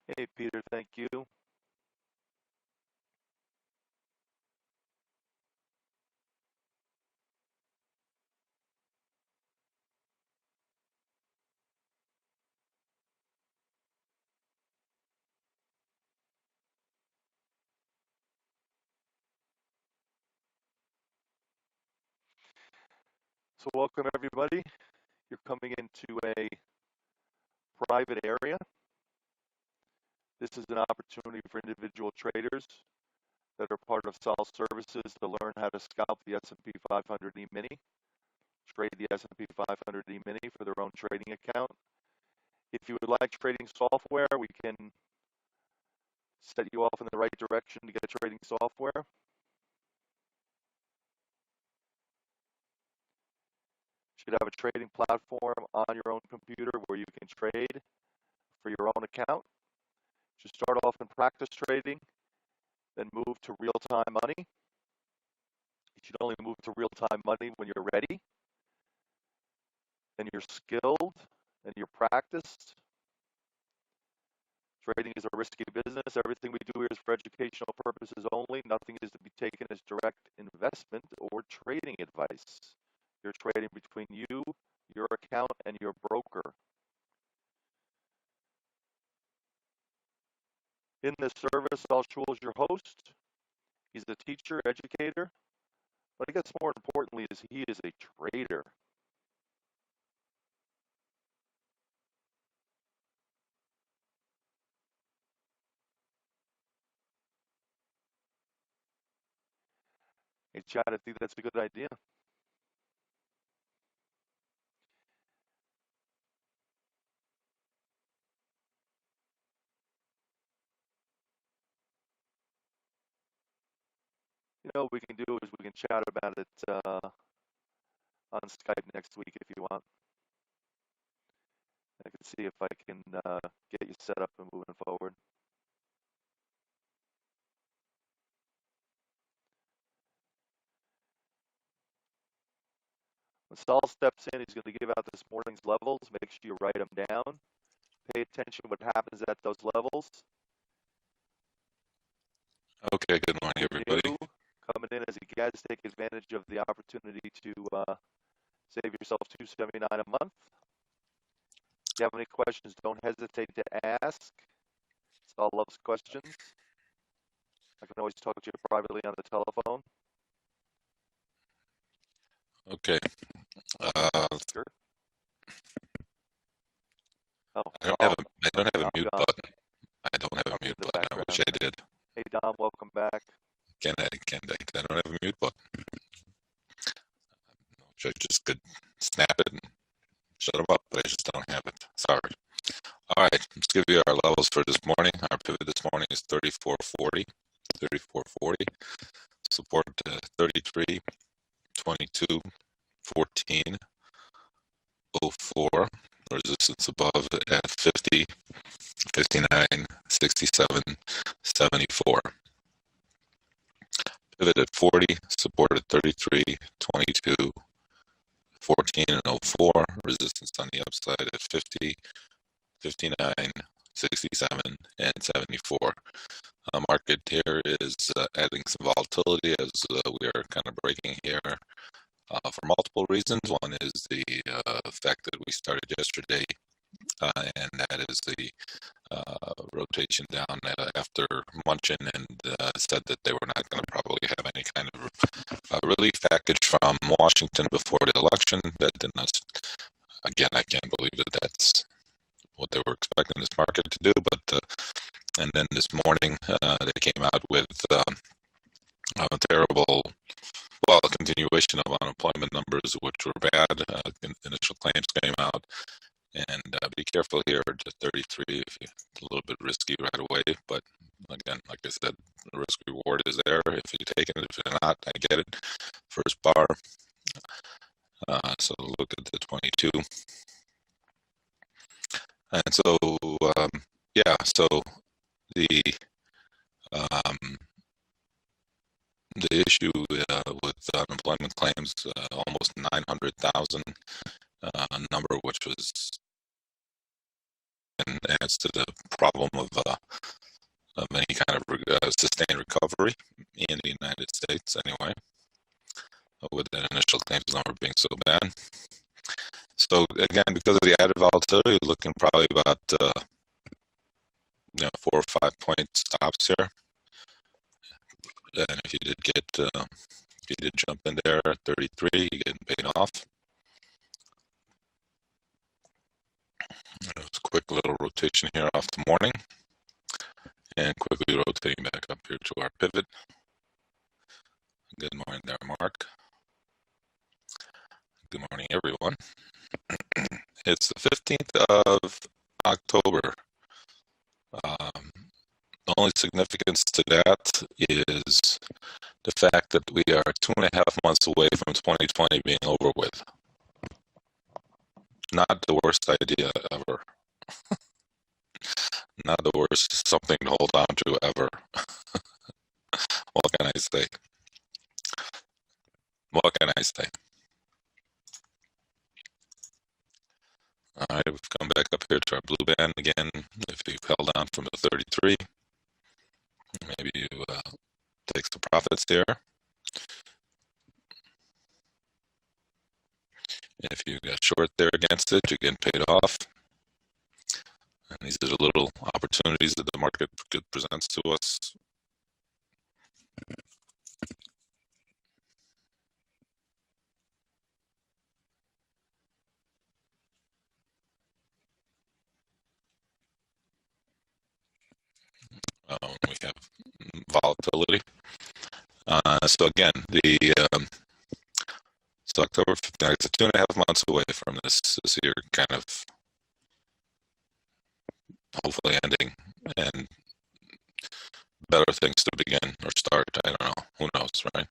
Hey, Peter, thank you. So, welcome everybody. You're coming into a private area. This is an opportunity for individual traders that are part of Sol Services to learn how to scalp the S&P 500 E-mini, trade the S&P 500 E-mini for their own trading account. If you would like trading software, we can set you off in the right direction to get trading software. You should have a trading platform on your own computer where you can trade for your own account. You should start off in practice trading, then move to real-time money. You should only move to real-time money when you're ready and you're skilled and you're practiced. Trading is a risky business. Everything we do here is for educational purposes only. Nothing is to be taken as direct investment or trading advice. You're trading between you, your account, and your broker. In this service, Al Shul is your host. He's a teacher, educator, but I guess more importantly is he is a trader. Hey, Chad, I think that's a good idea. You know, what we can do is we can chat about it on Skype next week if you want. I can see if I can get you set up and moving forward. When Saul steps in, he's going to give out this morning's levels. Make sure you write them down. Pay attention to what happens at those levels. Okay, good morning, You're everybody. new, coming in as a guest, take advantage of the opportunity to save yourself $279 a month. If you have any questions, don't hesitate to ask. Saul loves questions. I can always talk to you privately on the telephone. Okay, uh, Sure. Oh, I don't have a I'm mute gone. button. I don't have a I'm in mute the button. I wish background. I did. Hey, Dom, welcome back. I don't have a mute button. I wish I just could snap it and shut them up, but I just don't have it. Sorry. All right, let's give you our levels for this morning. Our pivot this morning is 34.40. 34.40. Support 33, 22, 14, 04. Resistance above at 50, 59, 67, 74. Pivot at 40, support at 33, 22, 14, and 04. Resistance on the upside at 50, 59, 67, and 74. Market here is adding some volatility as we are kind of breaking here for multiple reasons. One is the fact that we started yesterday, and that is the rotation down after Munchin and said that they were not going to probably have any kind of relief package from Washington before the election. That did not, again, I can't believe that that's what they were expecting this market to do. But and then this morning they came out with a terrible, well, a continuation of unemployment numbers, which were bad. Initial claims came out. And be careful here at 33 if you, it's a little bit risky right away. But again, like I said, the risk reward is there. If you take it, if you're not, I get it. First bar. So look at the 22. And so, yeah, so the um, the issue with unemployment claims, almost 900,000 number, which was and adds to the problem of any kind of sustained recovery in the United States anyway, with that initial claims number being so bad. So again, because of the added volatility, looking probably about 4 or 5 point stops here. And if you did jump in there at 33, you're getting paid off. It was a quick little rotation here off the morning, and quickly rotating back up here to our pivot. Good morning there, Mark. Good morning, everyone. It's the 15th of October. The only significance to that is the fact that we are 2.5 months away from 2020 being over with. Not the worst idea ever. Not the worst something to hold on to ever. What can I say? What can I say? All right, we've come back up here to our blue band again. If you've held on from the 33, maybe you take some profits here. If you got short there against it, you're getting paid off. And these are the little opportunities that the market presents to us. We have volatility. So again, so October 15th, it's 2.5 months away from this year kind of hopefully ending, and better things to begin or start. I don't know. Who knows, right?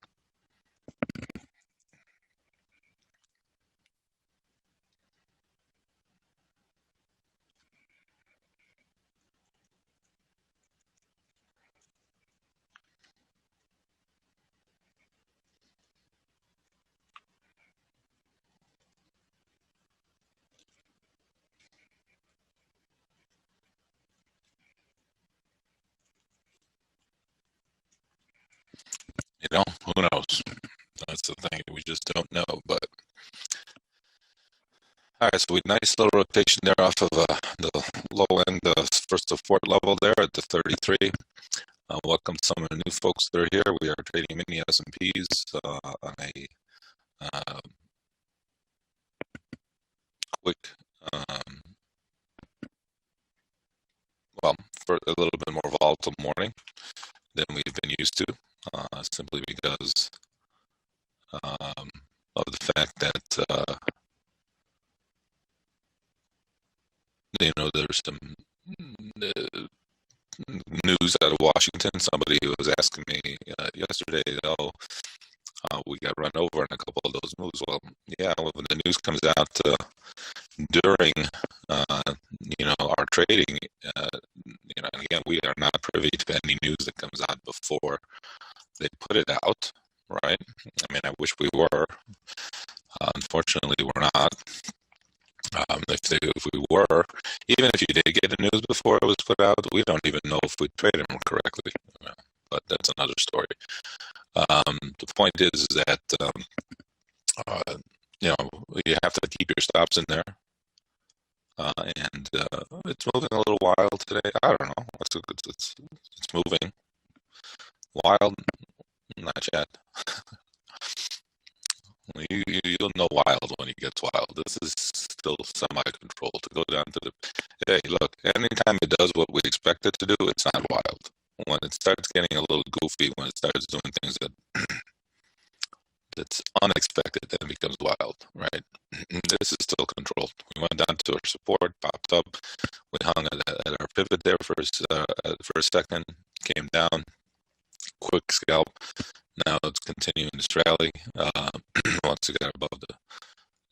Who knows? That's the thing. We just don't know. But all right, so we nice little rotation there off of the low end, first support level there at the 33. Welcome some of the new folks that are here. We are trading mini S&Ps on a quick, for a little bit more volatile morning than we've been used to, simply because of the fact that there's some news out of Washington. Somebody was asking me yesterday, we got run over in a couple of those moves. Well, yeah, when the news comes out during our trading, again, we are not privy to any news that comes out before they put it out, right? I mean, I wish we were. Unfortunately, we're not. If we were, even if you did get the news before it was put out, we don't even know if we traded them correctly. But that's another story. The point is that you have to keep your stops in there, and it's moving a little wild today. I don't know. It's moving wild, not yet. You'll know wild when it gets wild. This is still semi-controlled. To go down to hey, look, anytime it does what we expect it to do, it's not wild. When it starts getting a little goofy, when it starts doing things that's unexpected, then it becomes wild, right? This is still controlled. We went down to our support, popped up. We hung at our pivot there for a second, came down, quick scalp. Now it's continuing this rally. Once it got above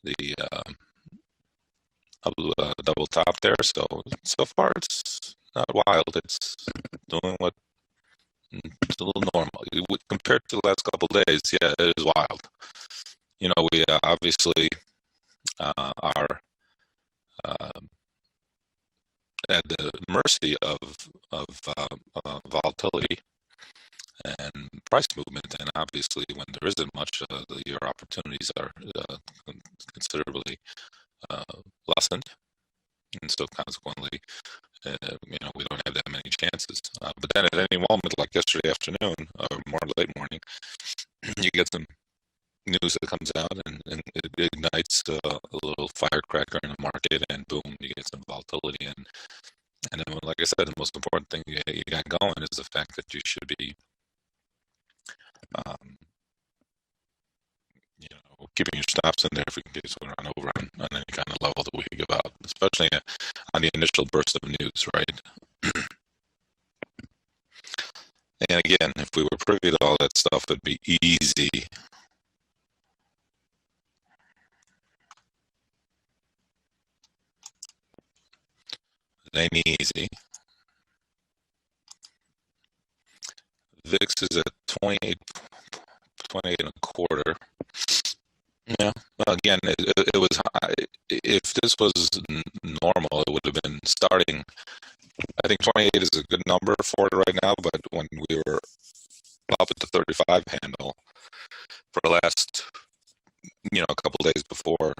the double top there, so far it's not wild. It's doing what it's a little normal compared to the last couple of days. Yeah, it is wild. We obviously are mercy of volatility and price movement. And obviously, when there isn't much, your opportunities are considerably lessened, and so consequently, we don't have that many chances. But then at any moment, like yesterday afternoon or more late morning, you get some news that comes out and it ignites a little firecracker in the market, and boom, you get some volatility. And then, like I said, the most important thing you got going is the fact that you should be, keeping your stops in there if we can get to run over on any kind of level that we give out, especially on the initial burst of news, right? And again, if we were privy to all that stuff, it'd be easy. It ain't easy. VIX is at 28 and a quarter. Yeah. Well, again, it was high. If this was normal, it would have been starting. I think 28 is a good number for it right now, but when we were up at the 35 handle for the last, a couple of days before,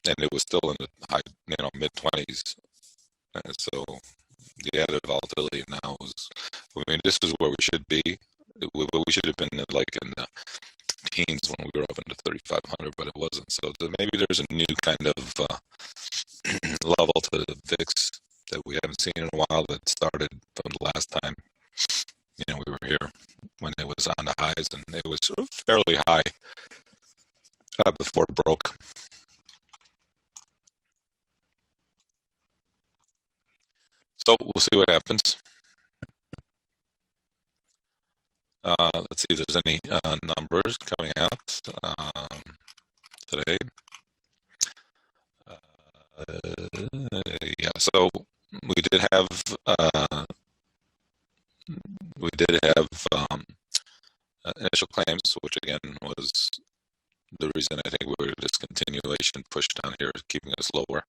and it was still in the high, mid 20s. So the added volatility now this is where we should be. We should have been like in the teens when we were up into 3,500, but it wasn't. So maybe there's a new kind of level to the VIX that we haven't seen in a while that started from the last time we were here when it was on the highs, and it was fairly high before it broke. So we'll see what happens. Let's see if there's any numbers coming out today. Yeah, so we did have initial claims, which again was the reason I think we were discontinuation pushed down here, keeping us lower.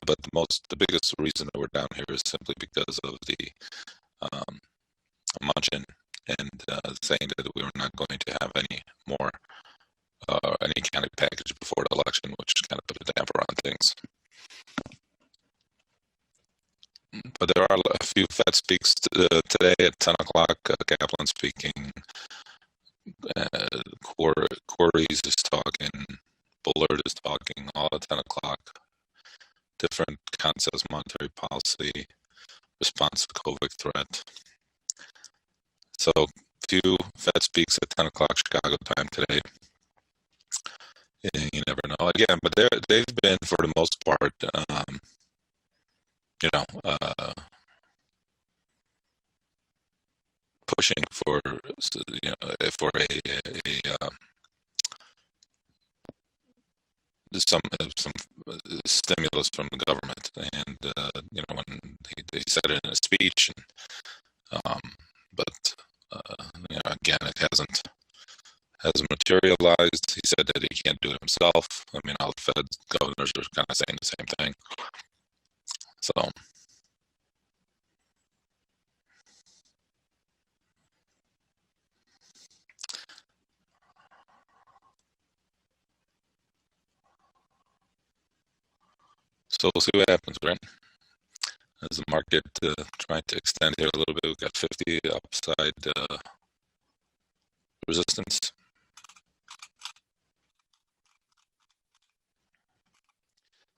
But the biggest reason that we're down here is simply because of the Manchin and saying that we were not going to have any more any kind of package before the election, which kind of put a damper on things. But there are a few Fed speaks today at 10 o'clock. Kaplan speaking. Corey's is talking. Bullard is talking. All at 10 o'clock. Different concepts, monetary policy, response to COVID threat. So few Fed speaks at 10 o'clock Chicago time today. You never know. Again, but they've been, for the most part, pushing for some stimulus from the government, and when they said it in a speech, but again, it hasn't materialized. He said that he can't do it himself. I mean, all the Fed governors are kind of saying the same thing. So we'll see what happens, right? As the market trying to extend here a little bit, we've got 50 upside resistance.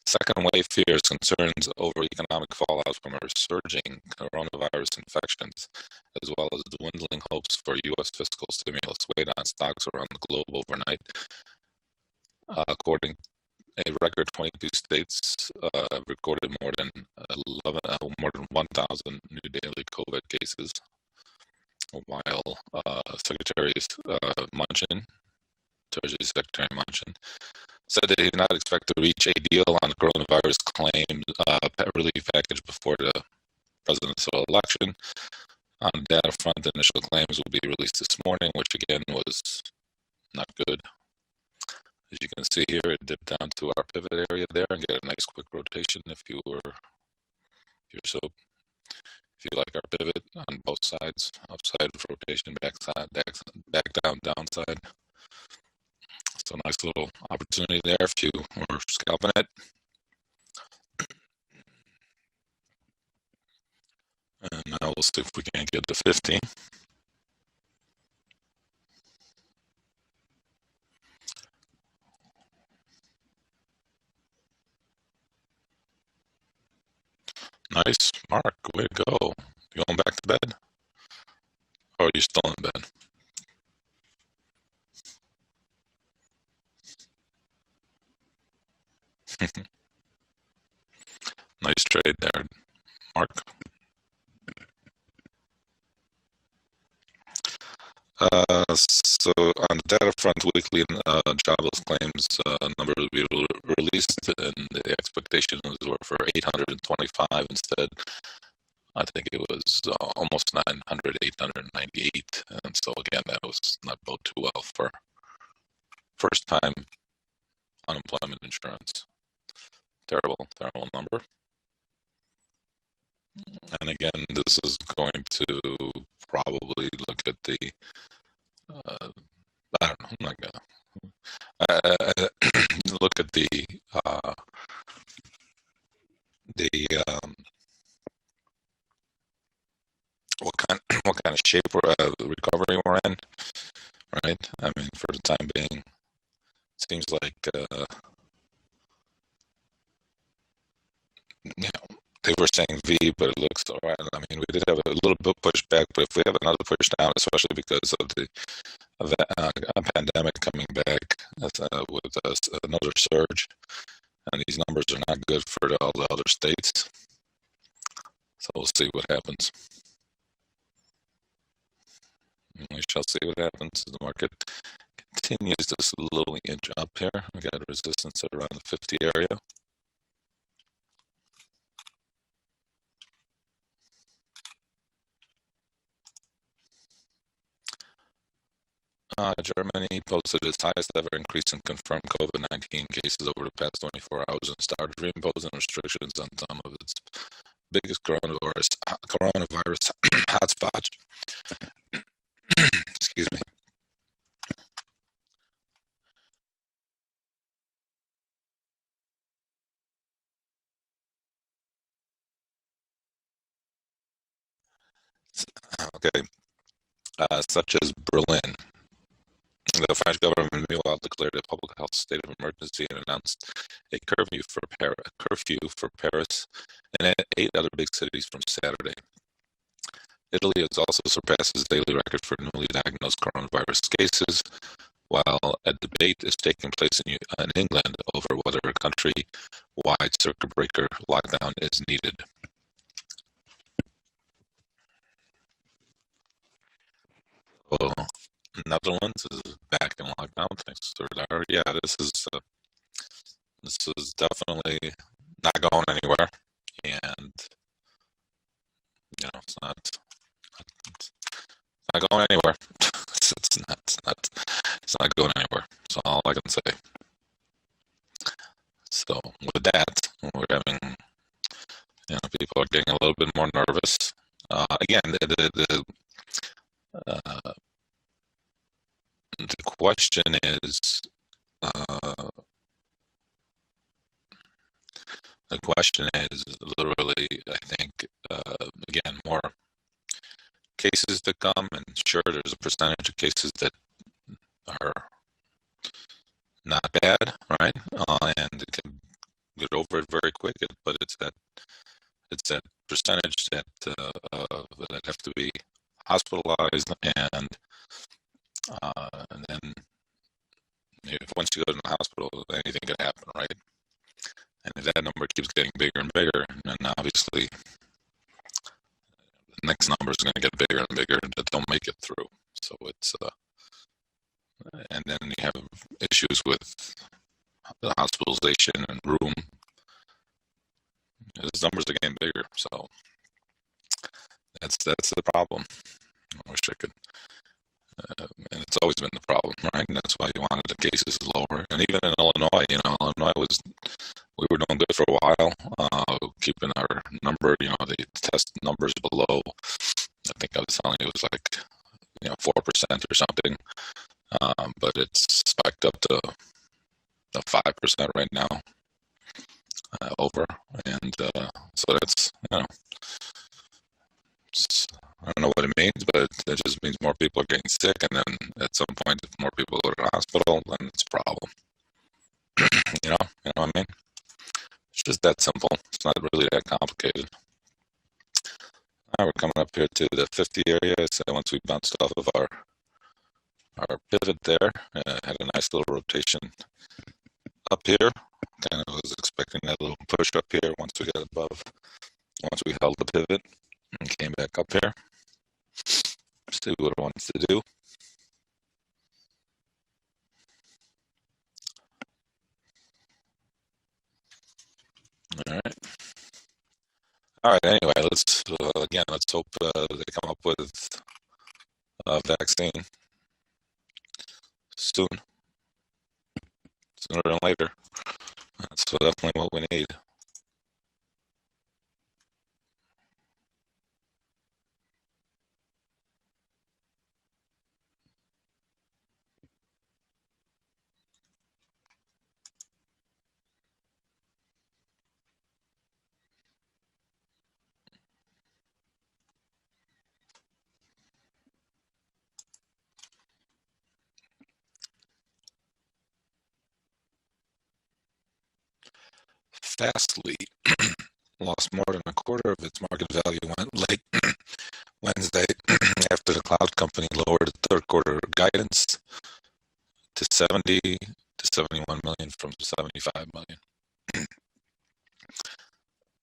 Second wave fears concerns over economic fallout from a resurging coronavirus infections, as well as dwindling hopes for U.S. fiscal stimulus weighed on stocks around the globe overnight. According a record 22 states recorded more than 1,000 new daily COVID cases, while Secretary Manchin, Treasury Secretary Manchin, said that he did not expect to reach a deal on the coronavirus claim relief package before the presidential election. On the data front, the initial claims will be released this morning, which again was not good. As you can see here, it dipped down to our pivot area there and get a nice quick rotation if you're so, if you like our pivot on both sides, upside rotation, backside, back down, downside. So a nice little opportunity there if you were scalping it. And now we'll see if we can get to 15. Nice, Mark. Way to go. You going back to bed? Or are you still in bed? Nice trade there, Mark. So on the data front, weekly jobless claims number will be released, and the expectations were for 825 instead. I think it was almost 900, 898, and so again, that was not bode too well for first-time unemployment insurance. Terrible, terrible number. And again, this is going to probably look at the I don't know. I'm not gonna look at the what kind of shape the recovery we're in, right? I mean, for the time being, seems like they were saying V, but it looks all right. I mean, we did have a little bit pushback, but if we have another push down, especially because of the pandemic coming back with another surge, and these numbers are not good for all the other states. So we'll see what happens. We shall see what happens. The market continues to slowly inch up here. We got a resistance at around the 50 area. Germany posted its highest ever increase in confirmed COVID-19 cases over the past 24 hours and started reimposing restrictions on some of its biggest coronavirus hotspots. Excuse me. Okay, such as Berlin. The French government, meanwhile, declared a public health state of emergency and announced a curfew for Paris and 8 other big cities from Saturday. Italy has also surpassed its daily record for newly diagnosed coronavirus cases, while a debate is taking place in England over whether a country-wide circuit breaker lockdown is needed. Well, Netherlands is back in lockdown thanks to their yeah. This is definitely not going anywhere, and it's not going anywhere. It's not going anywhere. That's all I can say. So with that, we're having people are getting a little bit more nervous. Again, the question is, literally, I think, again, more cases to come, and sure, there's a percentage of cases that are not bad, right? And it can get over it very quick, but it's that percentage that have to be hospitalized, and then if once you go to the hospital, anything can happen, right? And if that number keeps getting bigger and bigger, then obviously the next number is going to get bigger and bigger that don't make it through. So it's and then you have issues with the hospitalization and room. Those numbers are getting bigger, so that's the problem. I wish I could And it's always been the problem, right? And that's why you wanted the cases lower. And even in Illinois, Illinois was, we were doing good for a while, keeping our number, the test numbers below. I think I was telling you it was like, 4% or something. But it's spiked up to the 5% right now, over. And so that's, I don't know what it means, but it just means more people are getting sick. And then at some point, if more people go to the hospital, then it's a problem. You know what I mean? It's just that simple. It's not really that complicated. We're coming up here to the 50 area. So once we bounced off of our pivot there, had a nice little rotation up here. Kind of was expecting that little push up here once we got above, once we held the pivot and came back up here. See what it wants to do. All right. Anyway, let's hope they come up with a vaccine soon, sooner than later. That's definitely what we need. Fastly lost more than a quarter of its market value late Wednesday after the cloud company lowered the third quarter guidance to 70 to 71 million from 75 million.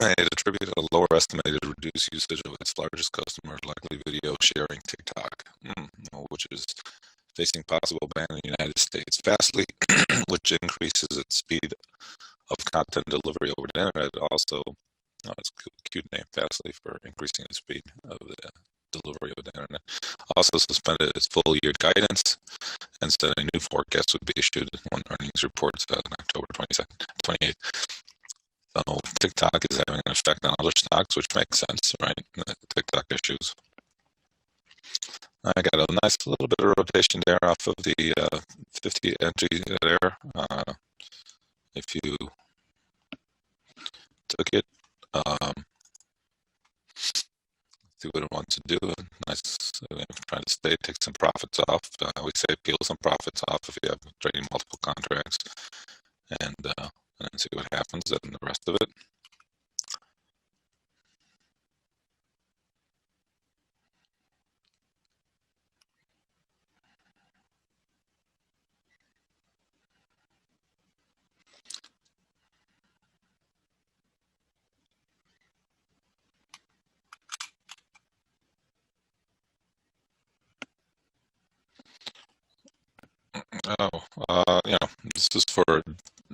It attributed a lower estimated reduced usage of its largest customer, likely video sharing TikTok, which is facing possible ban in the United States. Fastly, which increases its speed of content delivery over the internet, also, it's a cute name, Fastly, for increasing the speed of the delivery of the internet. Also suspended its full year guidance and said a new forecast would be issued when earnings reports on October 22nd, 28th. So TikTok is having an effect on other stocks, which makes sense, right? The TikTok issues. I got a nice little bit of rotation there off of the 50 entry there. If you took it, see what it wants to do. Nice, trying to take some profits off. We say peel some profits off if you have trading multiple contracts, and then see what happens and the rest of it.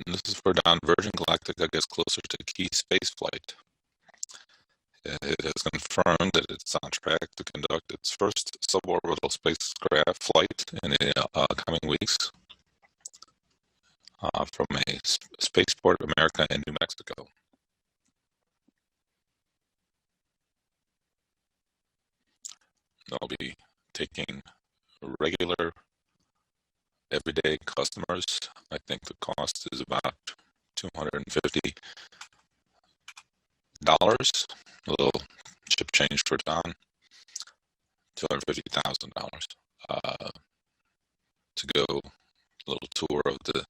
This is for Don Virgin Galactic, I guess, closer to key space flight. It has confirmed that it's on track to conduct its first suborbital spacecraft flight in the coming weeks from a spaceport America in New Mexico. They'll be taking regular, everyday customers. I think the cost is about $250. A little chip change for Don. $250,000 to go a little tour of the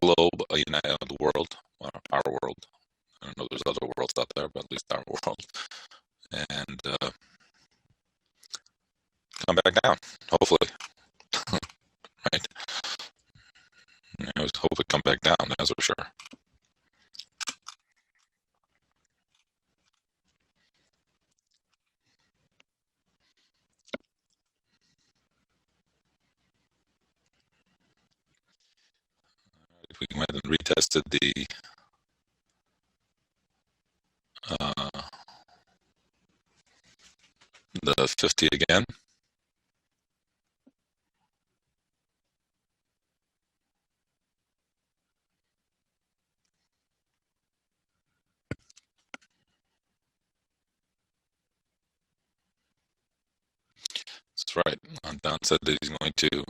globe, the world, our world. I don't know, there's other worlds out there, but at least our world. And come back down, hopefully. Right? I always hope it come back down, that's for sure. If we went and retested the 50 again. right. Don said that he's going to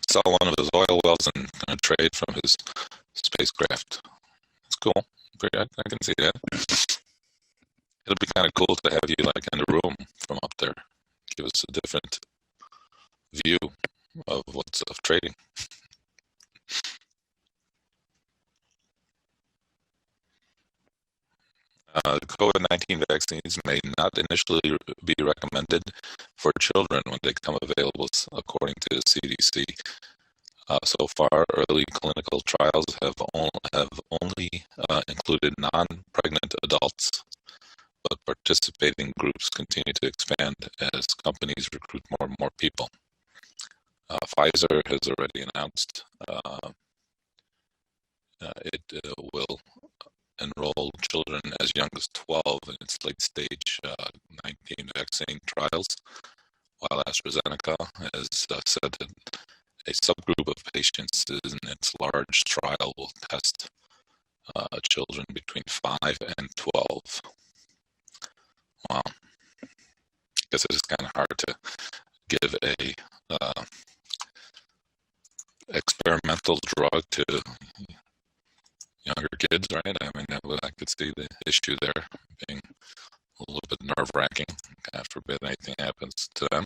sell one of his oil wells and trade from his spacecraft. It's cool. I can see that. It'll be kind of cool to have you like in the room from up there. Give us a different view of what's of trading. COVID-19 vaccines may not initially be recommended for children when they become available, according to the CDC. So far, early clinical trials have only included non-pregnant adults, but participating groups continue to expand as companies recruit more and more people. Pfizer has already announced it will enroll children as young as 12 in its late-stage 19 vaccine trials, while AstraZeneca has said that a subgroup of patients in its large trial will test children between 5 and 12. Wow. I guess it is kind of hard to give a experimental drug to younger kids, right? I mean, I could see the issue there being a little bit nerve-wracking. God forbid anything happens to them.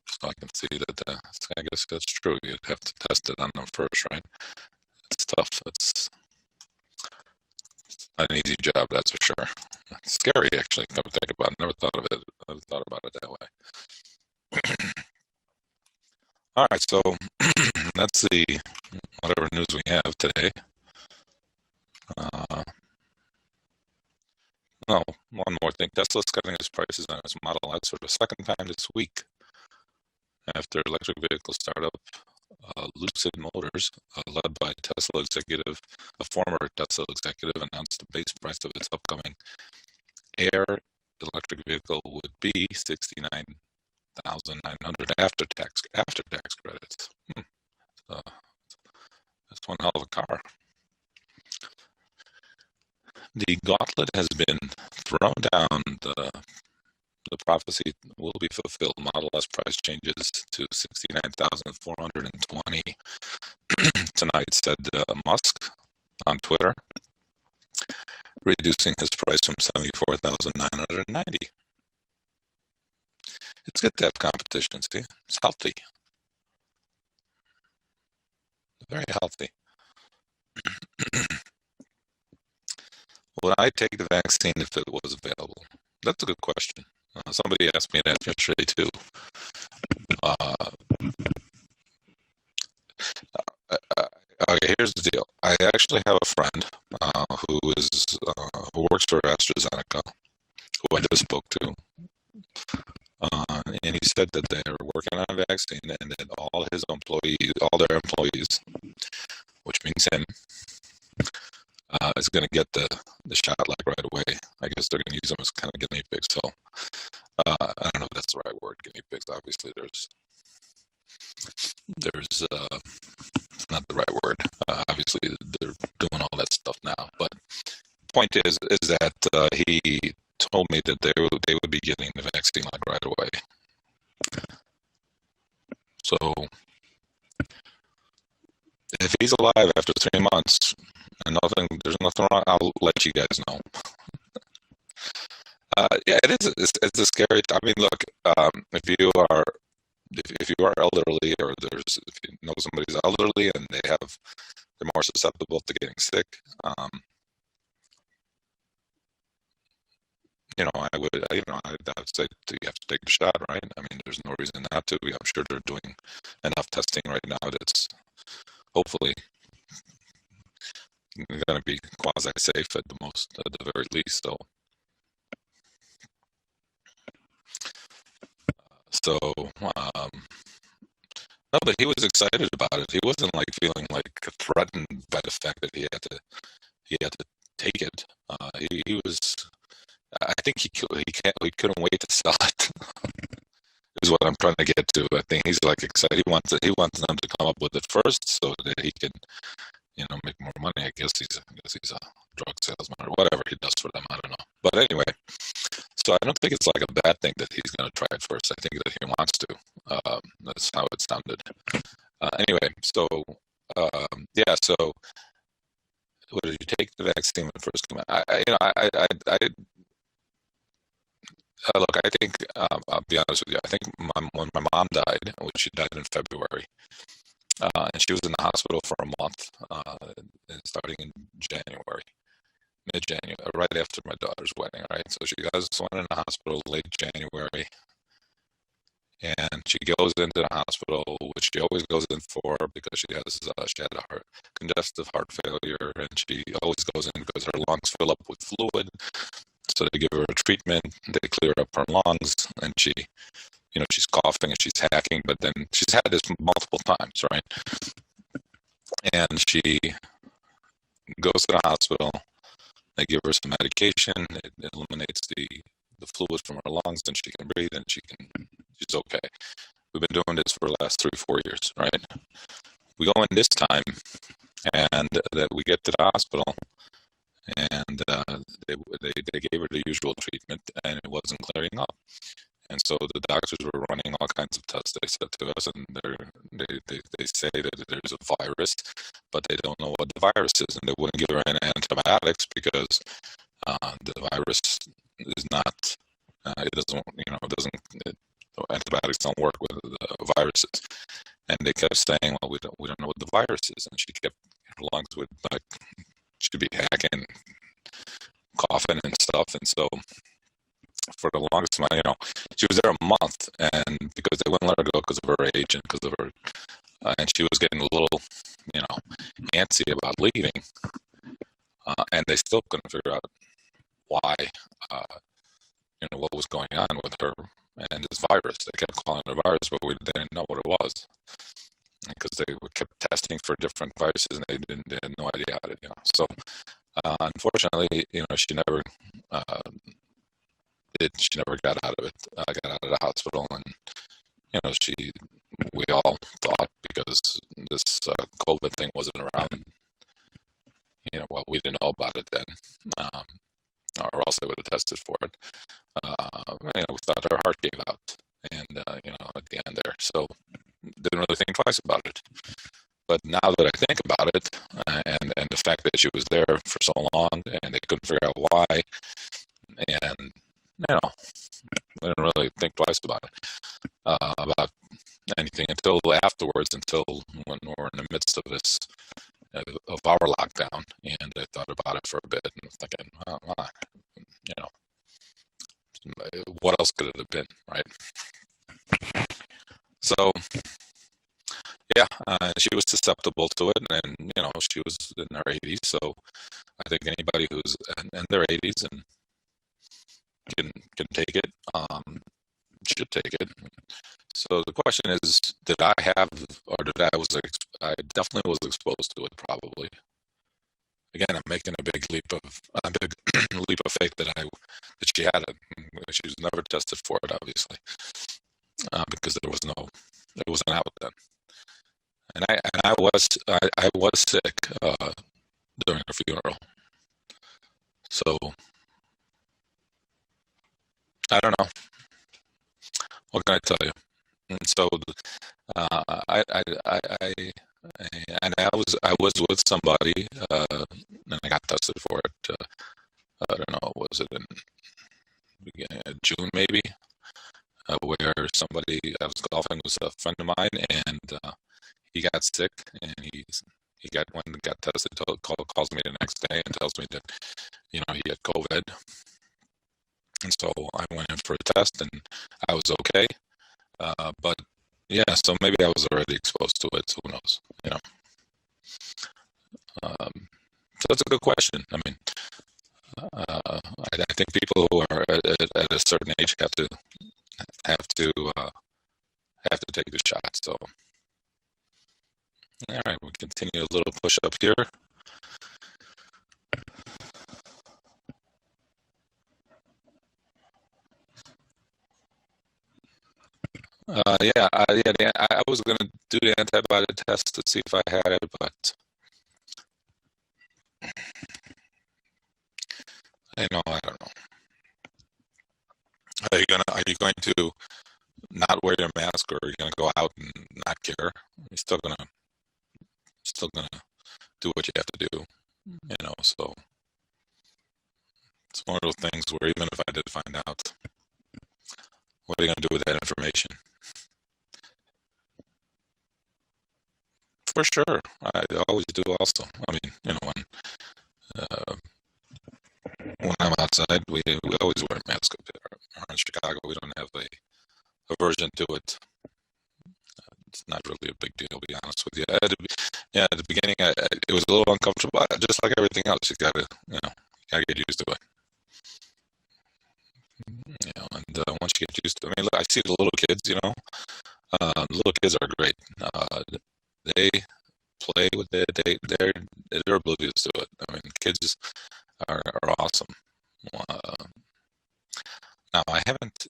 So I can see that. I guess that's true. You'd have to test it on them first, right? It's tough. It's not an easy job, that's for sure. It's scary, actually. Come to think about it. Never thought of it. Never thought about it that way. All right, so that's the whatever news we have today. One more thing. Tesla's cutting its prices on its Model S for the second time this week. After electric vehicle startup Lucid Motors, led by a former Tesla executive, announced the base price of its upcoming Air electric vehicle would be $69,900 after tax credits. That's one hell of a car. The gauntlet has been thrown down. The prophecy will be fulfilled. Model S price changes to $69,420 tonight, said Musk on Twitter, reducing his price from $74,990. It's good to have competition, see? It's healthy. Very healthy. Would I take the vaccine if it was available? That's a good question. Somebody asked me that yesterday too. Okay, here's the deal. I actually have a friend who works for AstraZeneca, who I just spoke to, and he said that they're working on a vaccine and that all their employees, which means him, is going to get the shot like right away. I guess they're going to use them as kind of guinea pigs. So I don't know if that's the right word, guinea pigs. Obviously, there's not the right word. Obviously, they're doing all that stuff now. But the point is that he told me that they would be getting the vaccine like right away. So if he's alive after 3 months and there's nothing wrong, I'll let you guys know. Yeah, it's a scary. I mean, look, if you are elderly, or if you know somebody's elderly and they're more susceptible to getting sick, I would say you have to take the shot, right? I mean, there's no reason not to. I'm sure they're doing enough testing right now that's hopefully going to be quasi-safe at the very least. No, but he was excited about it. He wasn't like feeling like threatened by the fact that he had to take it. He was. I think he couldn't wait to sell it. Is what I'm trying to get to. I think he's like excited. He wants them to come up with it first, so that he can, make more money. I guess he's a drug salesman or whatever he does for them. I don't know. But anyway, So I don't think it's like a bad thing that he's going to try it first. I think that he wants to. That's how it sounded. Anyway, so yeah, so what did you take the vaccine when it first came out? Look, I think I'll be honest with you. I think when my mom died, when she died in February, and she was in the hospital for a month, starting in January, mid-January, right after my daughter's wedding. Right, so she was went in the hospital late January, and she goes into the hospital, which she always goes in for because she had a congestive heart failure, and she always goes in because her lungs fill up with fluid. So they give her a treatment, they clear up her lungs, and she's coughing and she's hacking, but then she's had this multiple times, right? And she goes to the hospital, they give her some medication, it eliminates the fluid from her lungs, and she can breathe, and she's okay. We've been doing this for the last 3-4 years, right? We go in this time, and that we get to the hospital, and they gave her the usual treatment, and it wasn't clearing up. And so the doctors were running all kinds of tests. They said to us, and they say that there's a virus, but they don't know what the virus is, and they wouldn't give her any antibiotics because the virus is not. It doesn't. Antibiotics don't work with the viruses. And they kept saying, "Well, we don't know what the virus is," and she kept her lungs would she'd be hacking, coughing and stuff, and so for the longest time, she was there a month, and because they wouldn't let her go because of her age and because of her, and she was getting a little, antsy about leaving, and they still couldn't figure out why, what was going on with her and this virus. They kept calling it a virus, but they didn't know what it was because they kept testing for different viruses, and they had no idea how to, So, unfortunately, she never. She never got out of it. Got out of the hospital, and we all thought because this COVID thing wasn't around, well, we didn't know about it then, or else they would have tested for it. We thought her heart gave out, and at the end there, so didn't really think twice about it. But now that I think about it, and the fact that she was there for so long, and they couldn't figure out why, and I didn't really think twice about it, about anything until afterwards, until when we're in the midst of this, of our lockdown, and I thought about it for a bit, and thinking, what else could it have been, right? So, yeah, she was susceptible to it, and she was in her 80s, so I think anybody who's in their 80s and can take it, should take it. So the question is, did I have, or I definitely was exposed to it, probably. Again, I'm making a big leap of faith that she had it. She was never tested for it, obviously, because it wasn't out then. And I was sick during her funeral. So I don't know. What can I tell you? And so I was with somebody, and I got tested for it. I don't know, was it in June maybe? Where somebody I was golfing was a friend of mine, and he got sick, and he got tested. Calls me the next day and tells me that he had COVID, and so I went in for a test, and I was okay. But yeah, so maybe I was already exposed to it. So who knows? So that's a good question. I mean, I think people who are at a certain age have to take the shot. So, all right, we continue a little push up here. I was going to do the antibody test to see if I had it, but I don't know. are you going to not wear your mask, or are you gonna go out and not care? You're still gonna do what you have to do, you know. So it's one of those things where even if I did find out, what are you gonna do with that information? For sure, I always do. Also, I mean, you know, uh, when I'm outside, we always wear masks up here. In Chicago, we don't have a aversion to it. It's not really a big deal, to be honest with you. Yeah, at the beginning, it was a little uncomfortable. Just like everything else, you gotta get used to it. You know, and once you get used to, I mean, look, I see the little kids. You know, little kids are great. They play with it. They're oblivious to it. I mean, kids are awesome. Uh, Now, I haven't.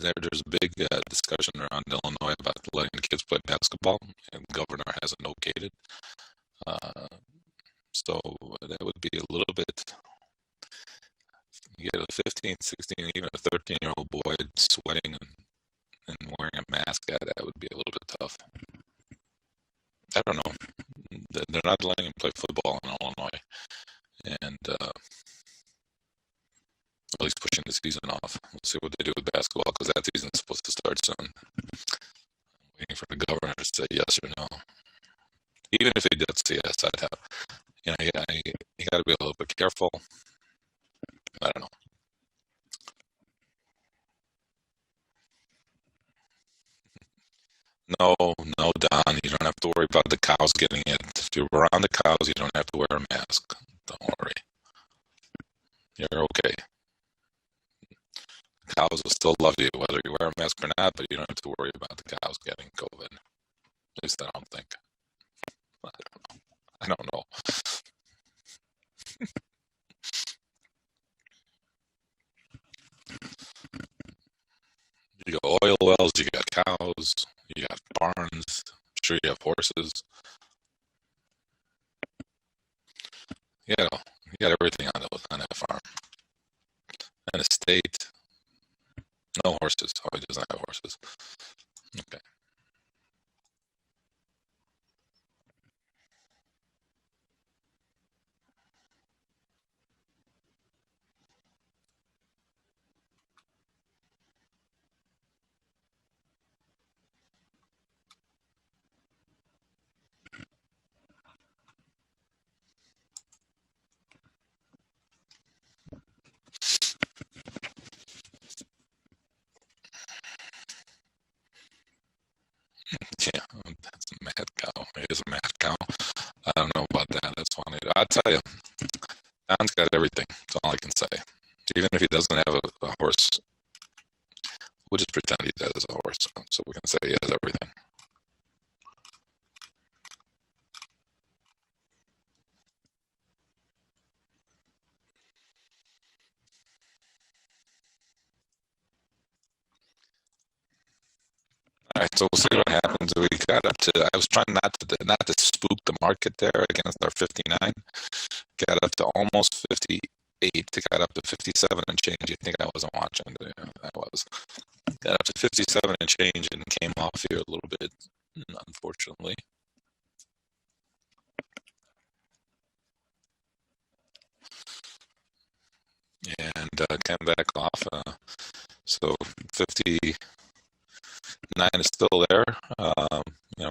There's a big discussion around Illinois about letting kids play basketball, and the governor hasn't okayed it. Uh, so that would be a little bit. You get a 15, 16, even a 13-year-old boy sweating and wearing a mask. That would be a little bit tough. I don't know. They're not letting him play football in Illinois, and at least pushing the season off. We'll see what they do with basketball, because that season is supposed to start soon. Waiting for the governor to say yes or no. Even if he did say yes, I'd have, you got to be a little bit careful. I don't know. No, no, Don, you don't have to worry about the cows getting it. If you're around the cows, you don't have to wear a mask. Don't worry. You're okay. Cows will still love you, whether you wear a mask or not, but you don't have to worry about the cows getting COVID. At least I don't think. I don't know. I don't know. You got oil wells, you got cows, you got barns. I'm sure you have horses. You got everything on that farm. An estate. No horses. Oh, he doesn't have horses. Okay. Yeah, that's a mad cow. He is a mad cow. I don't know about that. That's funny. I'll tell you, Don's got everything. That's all I can say. Even if he doesn't have a horse, we'll just pretend he does a horse, so we can say he has everything. All right, so we'll see what happens. We got up to. I was trying not to spook the market there against our 59. Got up to almost 58. Got up to 57 and change. You think I wasn't watching? Yeah, I was. Got up to 57 and change and came off here a little bit, unfortunately. And came back off. So 59 is still there.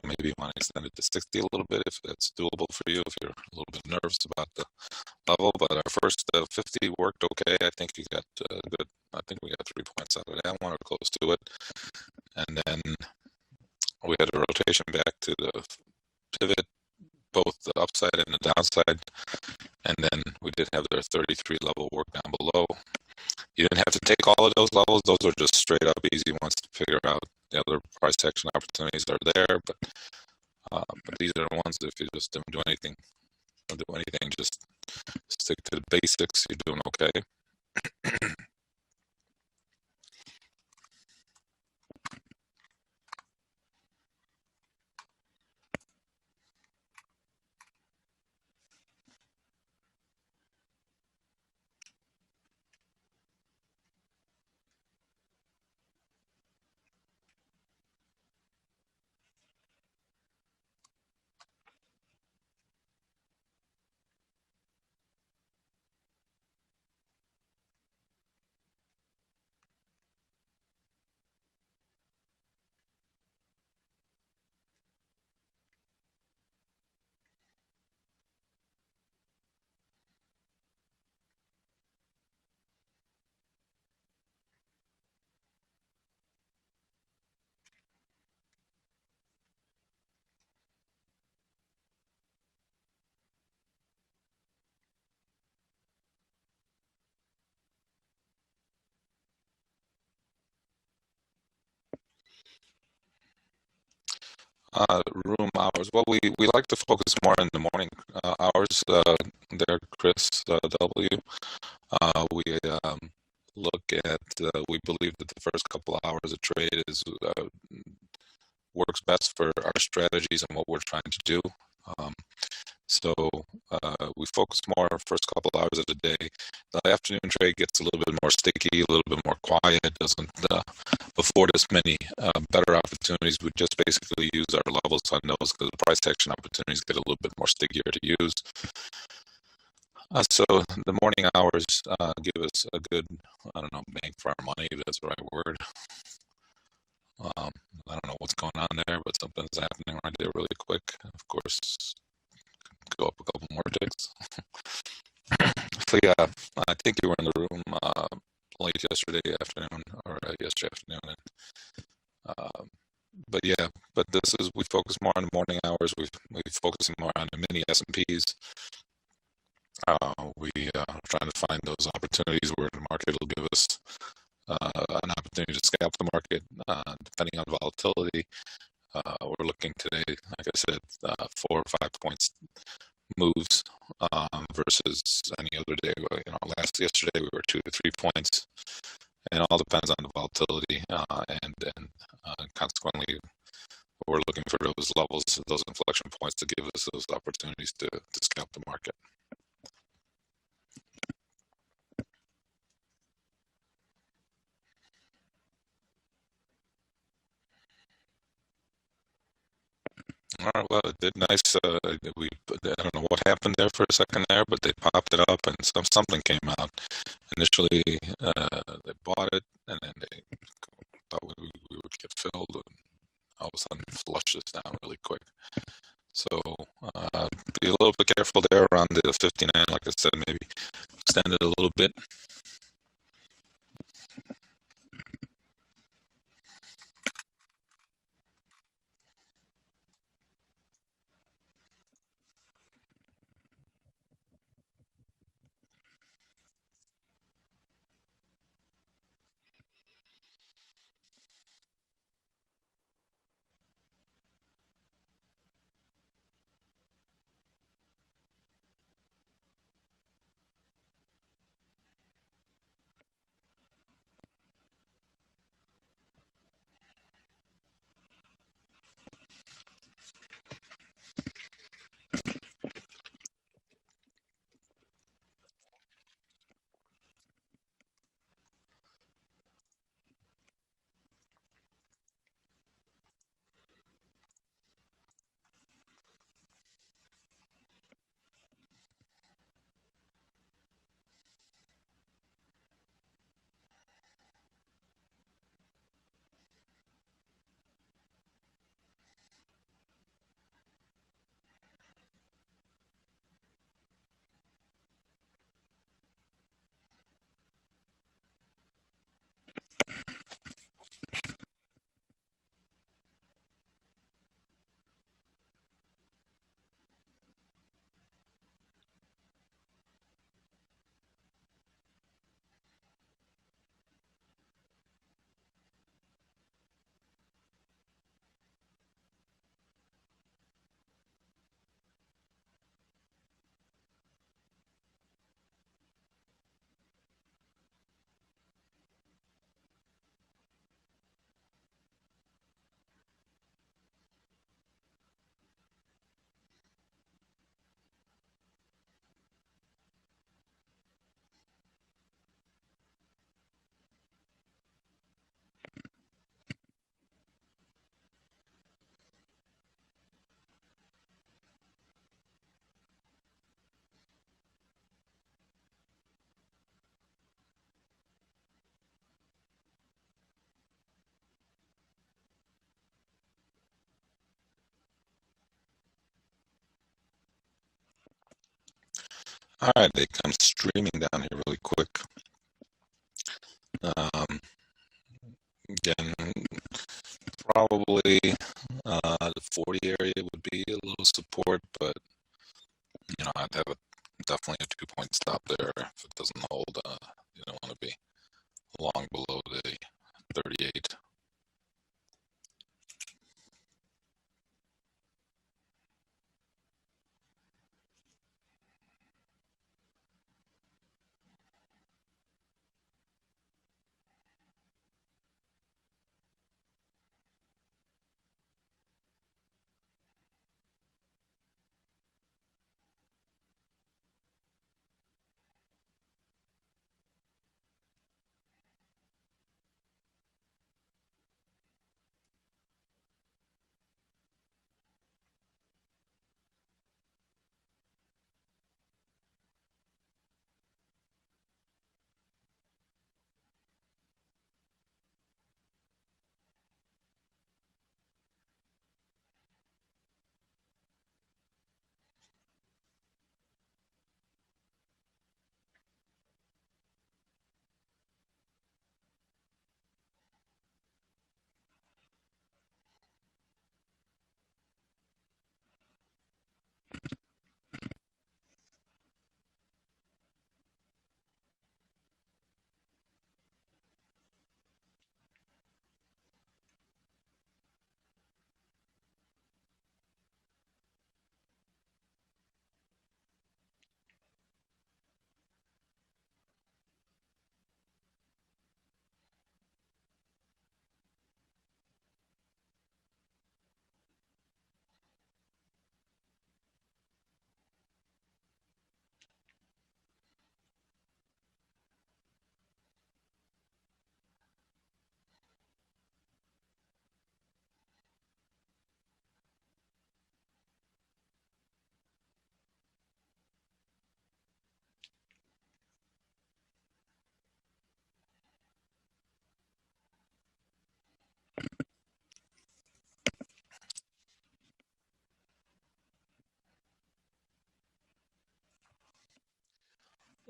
Maybe you want to extend it to 60 a little bit if that's doable for you, if you're a little bit nervous about the level. But our first 50 worked okay. I think you got good. I think we got 3 points out of that one or close to it. And then we had a rotation back to the pivot, both the upside and the downside. And then we did have their 33 level work down below. You didn't have to take all of those levels. Those are just straight up easy ones to figure out. The other price action opportunities are there, but these are the ones that if you just don't do anything, just stick to the basics. You're doing okay. Room hours. Well, we like to focus more in the morning hours. There, Chris W. We look at. We believe that the first couple hours of trade is works best for our strategies and what we're trying to do. Um, so we focus more first couple hours of the day. The afternoon trade gets a little bit more sticky, a little bit more quiet. Doesn't afford us many better opportunities. We just basically use our levels on those because the price action opportunities get a little bit more stickier to use. So the morning hours give us a good, I don't know, bang for our money, if that's the right word. I don't know what's going on there, but something's happening right there really quick. Of course, go up a couple more ticks. So yeah, I think you were in the room late yesterday afternoon or yesterday afternoon. But yeah, but this is we focus more on the morning hours. We focusing more on the mini S&Ps. We trying to find those opportunities where the market will give us an opportunity to scalp the market, depending on volatility. We're looking today, like I said, 4 or 5 points moves versus any other day. Yesterday we were 2 to 3 points, and it all depends on the volatility, and consequently, we're looking for those levels, those inflection points to give us those opportunities to scalp the market. All right, well, it did nice. I don't know what happened there for a second there, but they popped it up and something came out. Initially, they bought it and then they thought we would get filled, and all of a sudden flushed us down really quick. So be a little bit careful there around the 59. Like I said, maybe extend it a little bit. All right, they come streaming down here really quick. Again, probably the 40 area would be a little support, but I'd have definitely a 2-point stop there if it doesn't hold. You don't want to be long below the 38.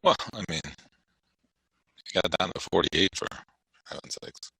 Well, I mean, you got down to 48 for heaven's sakes.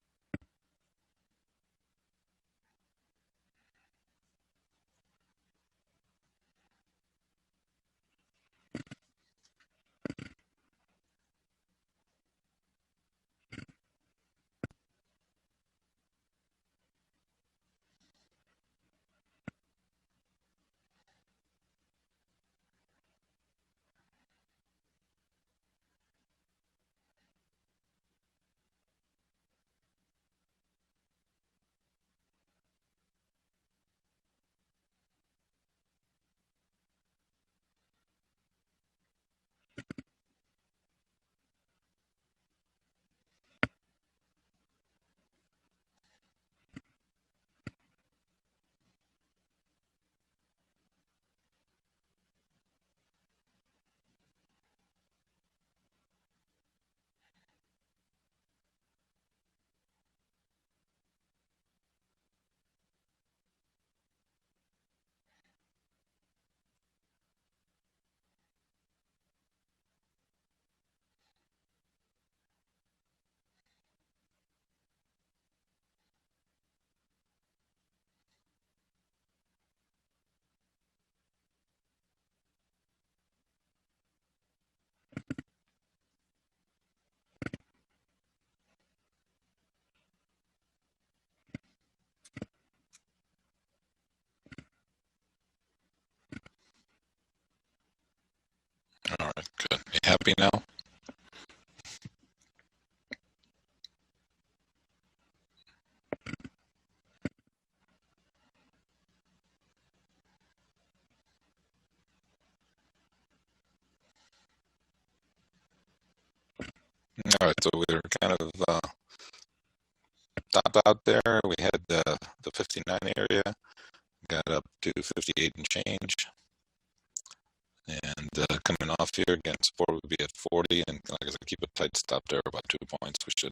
All right, good. You happy now? All right, so we were kind of top out there. We had the 59 area, got up to 58 and change. And coming off here, again, support would be at 40. And like I said, keep a tight stop there, about 2 points. We should,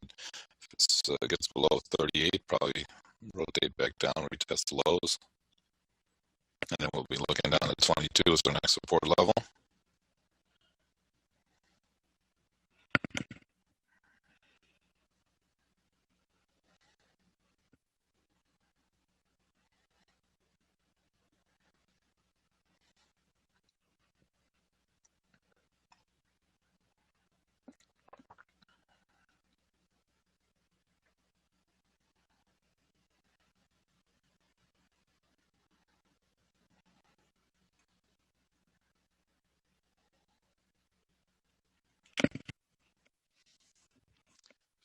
if it gets below 38, probably rotate back down, retest the lows. And then we'll be looking down at 22 as our next support level.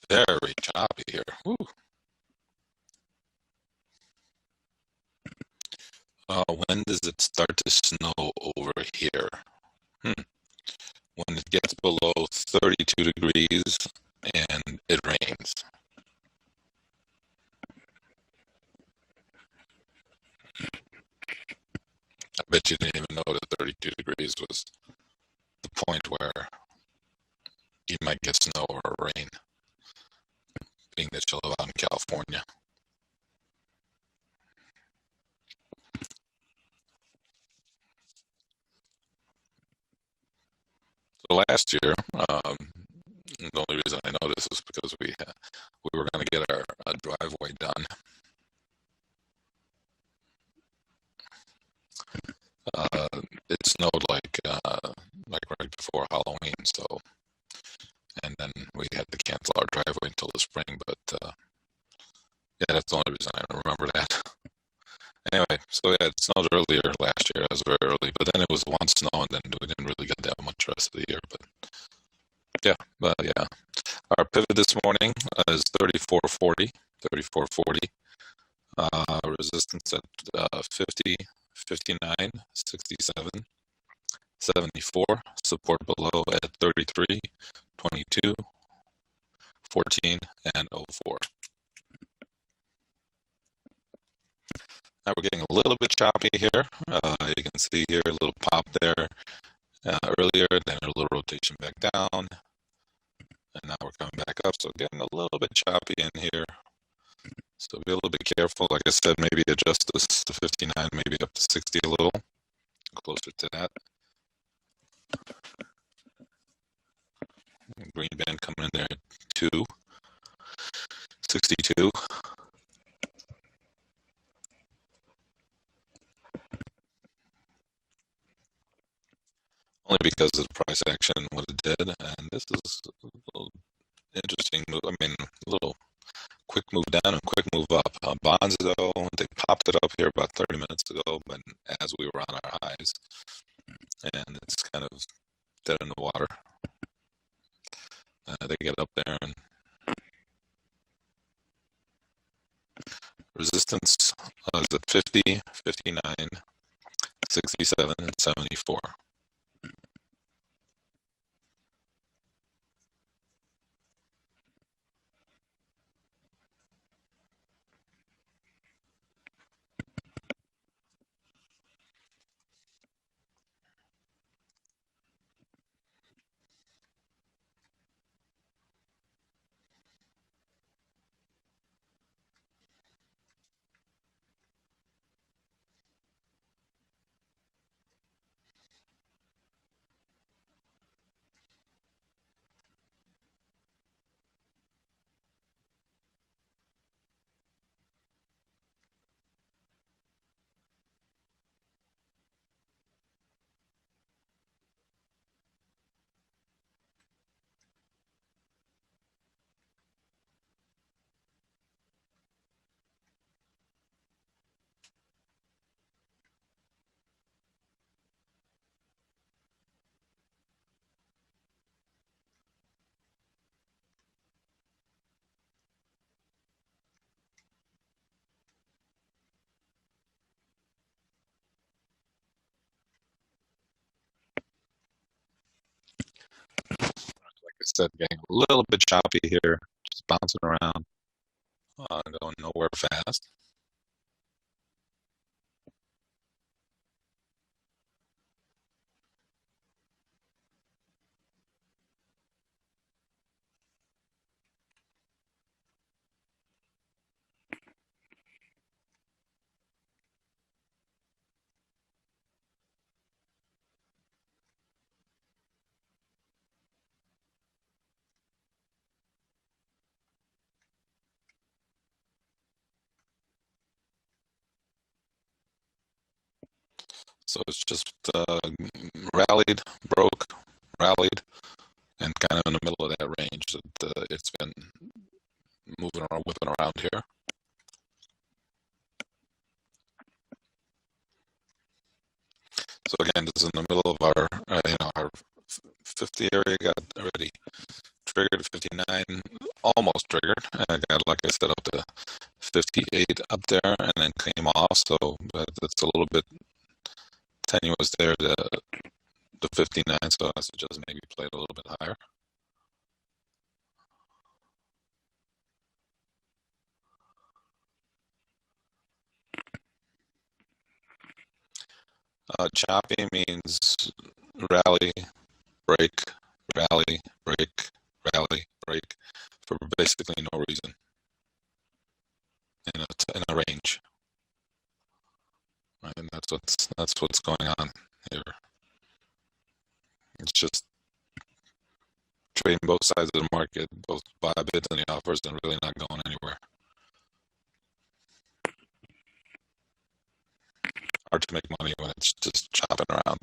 Very choppy here. Woo. When does it start to snow over here? When it gets below 32 degrees and it rains. I bet you didn't even know that 32 degrees was the point where you might get snow or rain, being that you live out in California. So last year, the only reason I know this is because we were going to get our driveway done. It snowed like right before Halloween, so, and then we had to cancel our driveway until the spring. But yeah, that's the only reason I remember that. Anyway, so yeah, it snowed earlier last year. It was very early, but then it was one snow, and then we didn't really get that much rest of the year. But yeah, our pivot this morning is 34.40, 34.40. Resistance at 50, 59, 67, 74. Support below at 33, 22, 14, and 04. Now we're getting a little bit choppy here. You can see here a little pop there earlier, then a little rotation back down, and now we're coming back up. So getting a little bit choppy in here. So be a little bit careful. Like I said, maybe adjust this to 59, maybe up to 60 a little, closer to that. green band coming in there at 262. Only because of the price action, what it did. And this is a little interesting move. I mean, a little quick move down and quick move up. Bonds, though, they popped it up here about 30 minutes ago, but as we were on our highs, and it's kind of dead in the water. They get up there, and resistance is at 50, 59, 67, and 74. Like I said, getting a little bit choppy here, just bouncing around, going nowhere fast. So it's just rallied, broke, rallied, and kind of in the middle of that range that it's been moving around, whipping around here. So again, this is in the middle of our, our 50 area got already triggered, 59, almost triggered. I got, like I said, up to 58 up there, and then came off. So that's a little bit tenuous there, the 59. So I suggest maybe play it a little bit higher. Choppy means rally, break, rally, break, rally, break, for basically no reason in a range. Right? And that's what's going on here. It's just trading both sides of the market, both buy bids and the offers, and really not going anywhere. Hard to make money when it's just chopping around.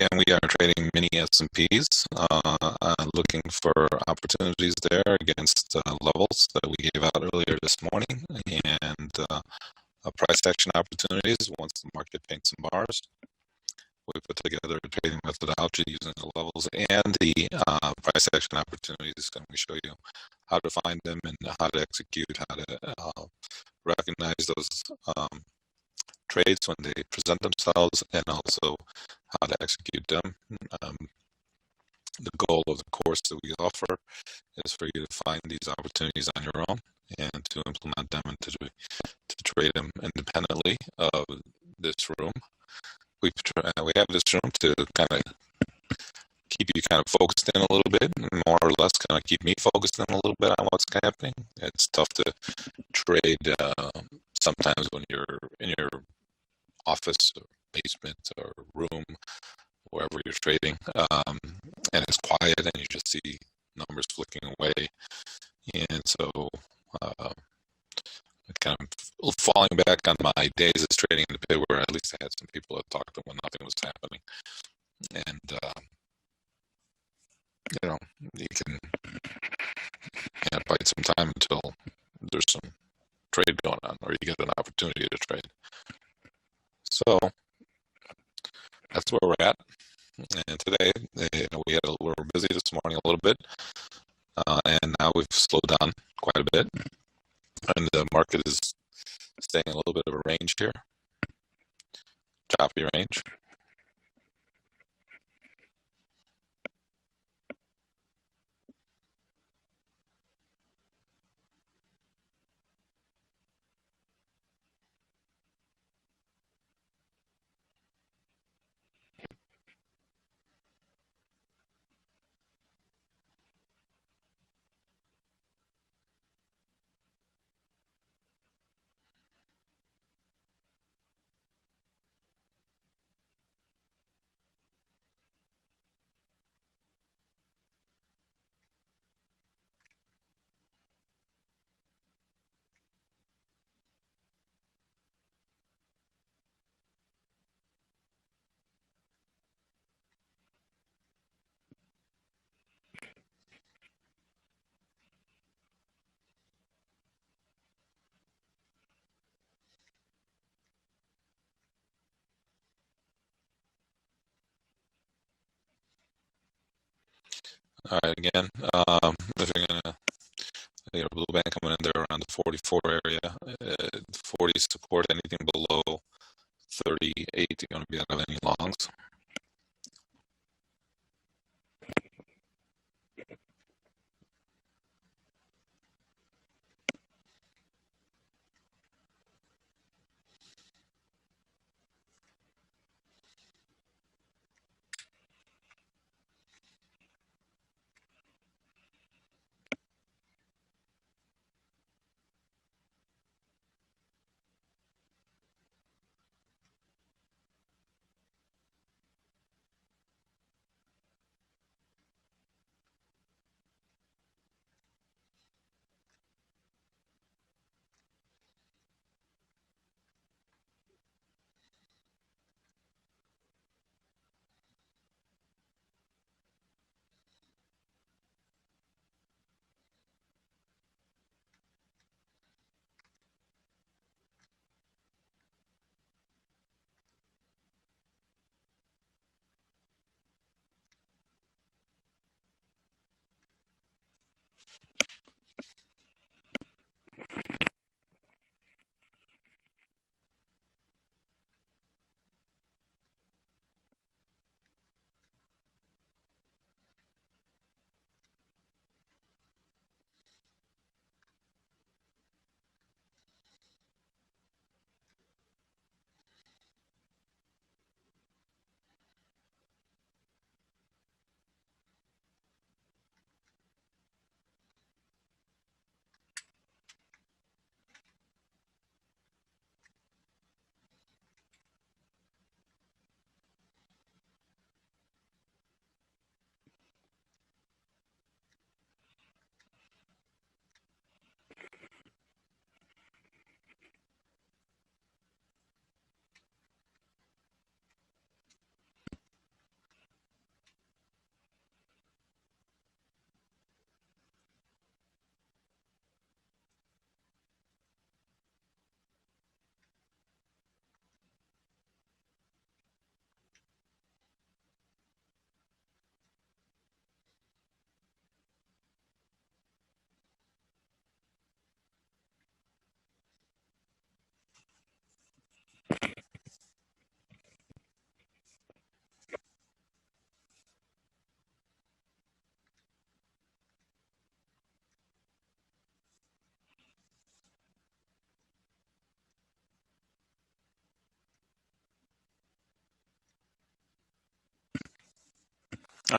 again, we are trading mini S&Ps, looking for opportunities there against levels that we gave out earlier this morning, and price action opportunities once the market paints some bars. We put together a trading methodology using the levels and the price action opportunities, and we show you how to find them and how to execute, how to recognize those trades when they present themselves, and also how to execute them. The goal of the course that we offer is for you to find these opportunities on your own and to implement them and to trade them independently of this room. We have this room to kind of keep you kind of focused in a little bit, more or less kind of keep me focused in a little bit on what's happening. It's tough to trade sometimes when you're in your office or basement or room, wherever you're trading, and it's quiet and you just see numbers flicking away. And so kind of falling back on my days as trading in the pit, where at least I had some people to talk to when nothing was happening. And you can bite some time until there's some trade going on, or you get an opportunity to trade. So that's where we're at. And today, we were busy this morning a little bit, and now we've slowed down quite a bit, and the market is staying in a little bit of a range here, choppy range. All right, again, if you're gonna blue band coming in there around the 44 area, 40 support, anything below 38, you're going to be out of any longs.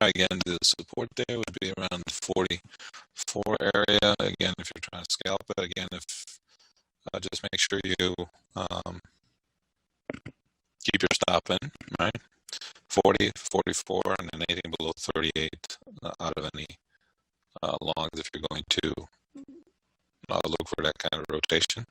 Again, the support there would be around 44 area. Again, if you're trying to scale up, but again, if just make sure you um, keep your stop in, right? 40, 44, and then anything below 38 out of any longs if you're going to look for that kind of rotation.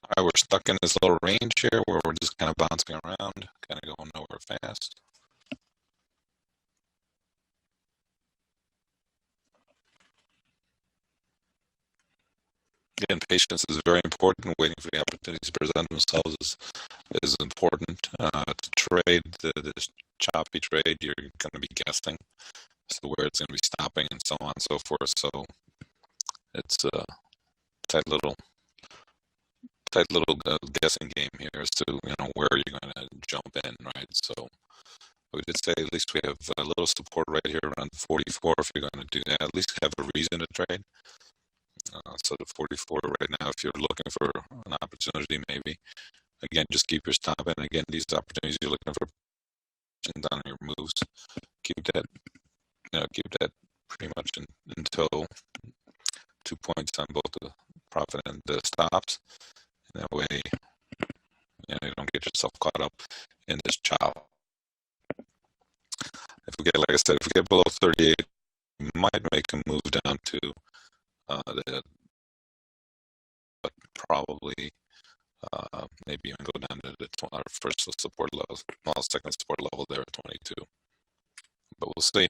All right, we're stuck in this little range here where we're just kind of bouncing around, kind of going nowhere fast. Again, patience is very important. Waiting for the opportunities to present themselves is important. To trade this choppy trade, you're going to be guessing as to where it's going to be stopping and so on and so forth. So it's a tight little guessing game here as to where you're going to jump in, right? So we did say at least we have a little support right here around 44. If you're going to do that, at least have a reason to trade. So the 44 right now, if you're looking for an opportunity, maybe again just keep your stop. And again, these opportunities you're looking for on your moves, keep that keep that pretty much until 2 points on both the profit and the stops. And that way, you don't get yourself caught up in this chop. If we get, like I said, if we get below 38, we might make a move down to but probably maybe even go down to our first support level, well, second support level there at 22. But we'll see.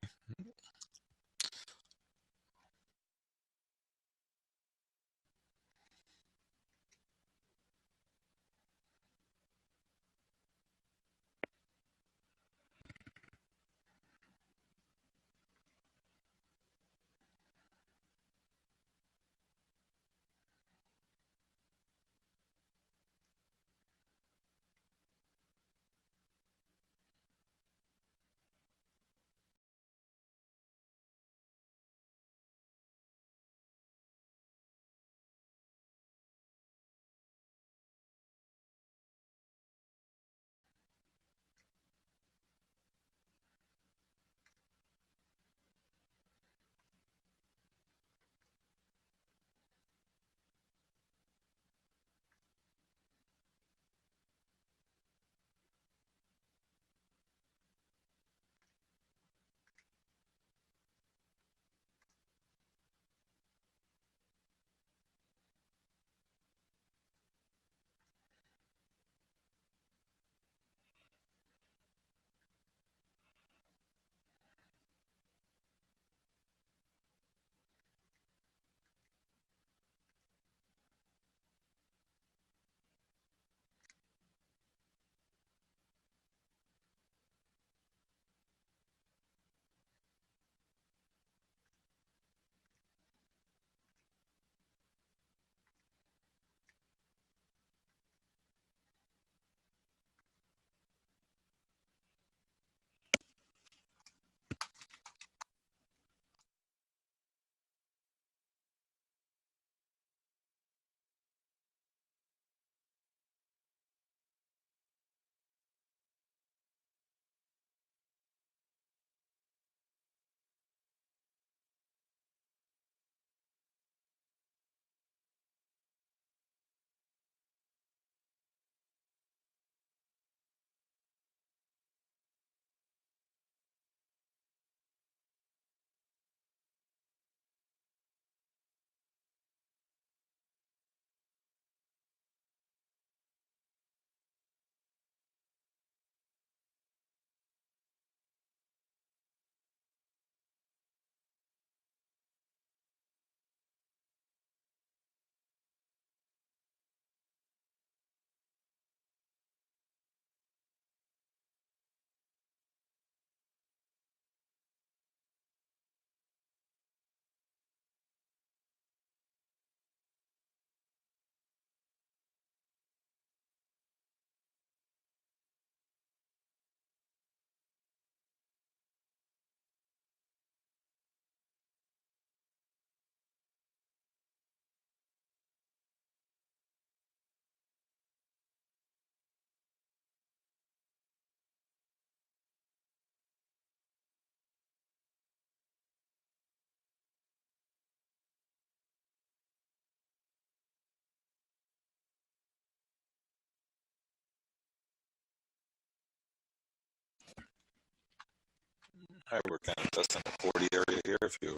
All right, we're kind of testing the 40 area here. If you're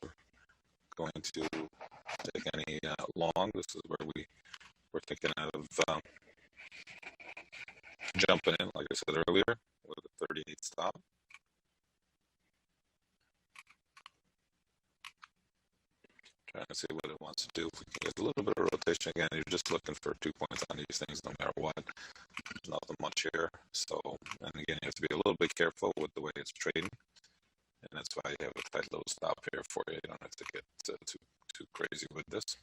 going to take any long, this is where we're thinking out of jumping in, like I said earlier, with a 38 stop. Trying to see what it wants to do. If we can get a little bit of rotation again, you're just looking for 2 points on these things no matter what. There's nothing much here. So, and again, you have to be a little bit careful with the way it's trading. And that's why you have a tight little stop here for you. You don't have to get too crazy with this.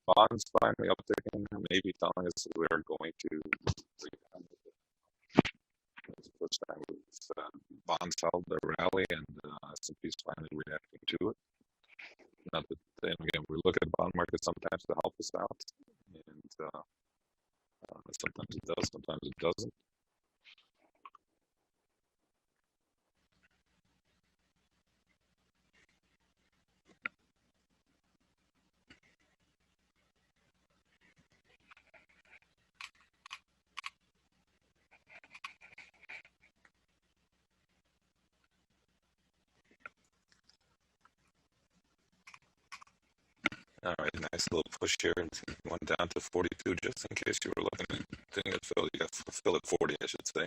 Bonds finally upticking, maybe telling us we're going to rebound. It's the first time bonds held their rally, and S&P's finally reacting to it. Not that, and again, we look at bond market sometimes to help us out, and sometimes it does, sometimes it doesn't. All right, nice little push here. Went down to 42 just in case you were looking at getting it filled. You got to fill at 40, I should say.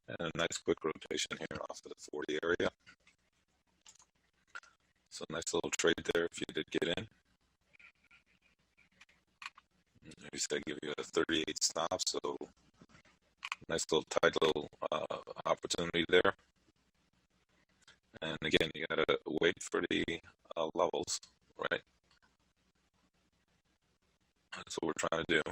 And a nice quick rotation here off of the 40 area. So nice little trade there if you did get in. We said give you a 38 stop, so nice little tight little opportunity there. And again, you gotta wait for the levels, right? That's what we're trying to do.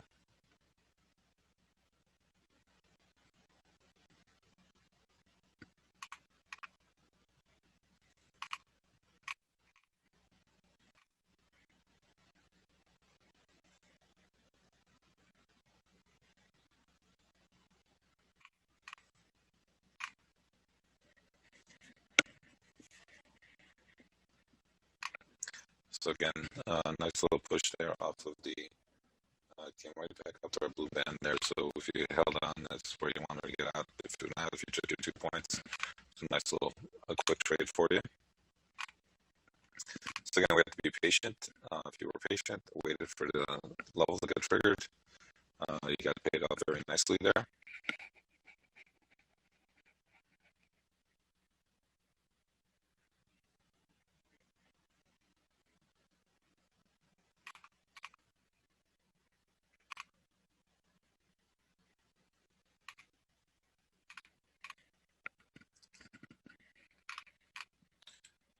So again, nice little push there off of the, came right back up to our blue band there. So if you held on, that's where you wanted to get out. If you not, if you took your 2 points, it's a nice little quick trade for you. So again, we have to be patient. If you were patient, waited for the levels to get triggered, you got paid off very nicely there.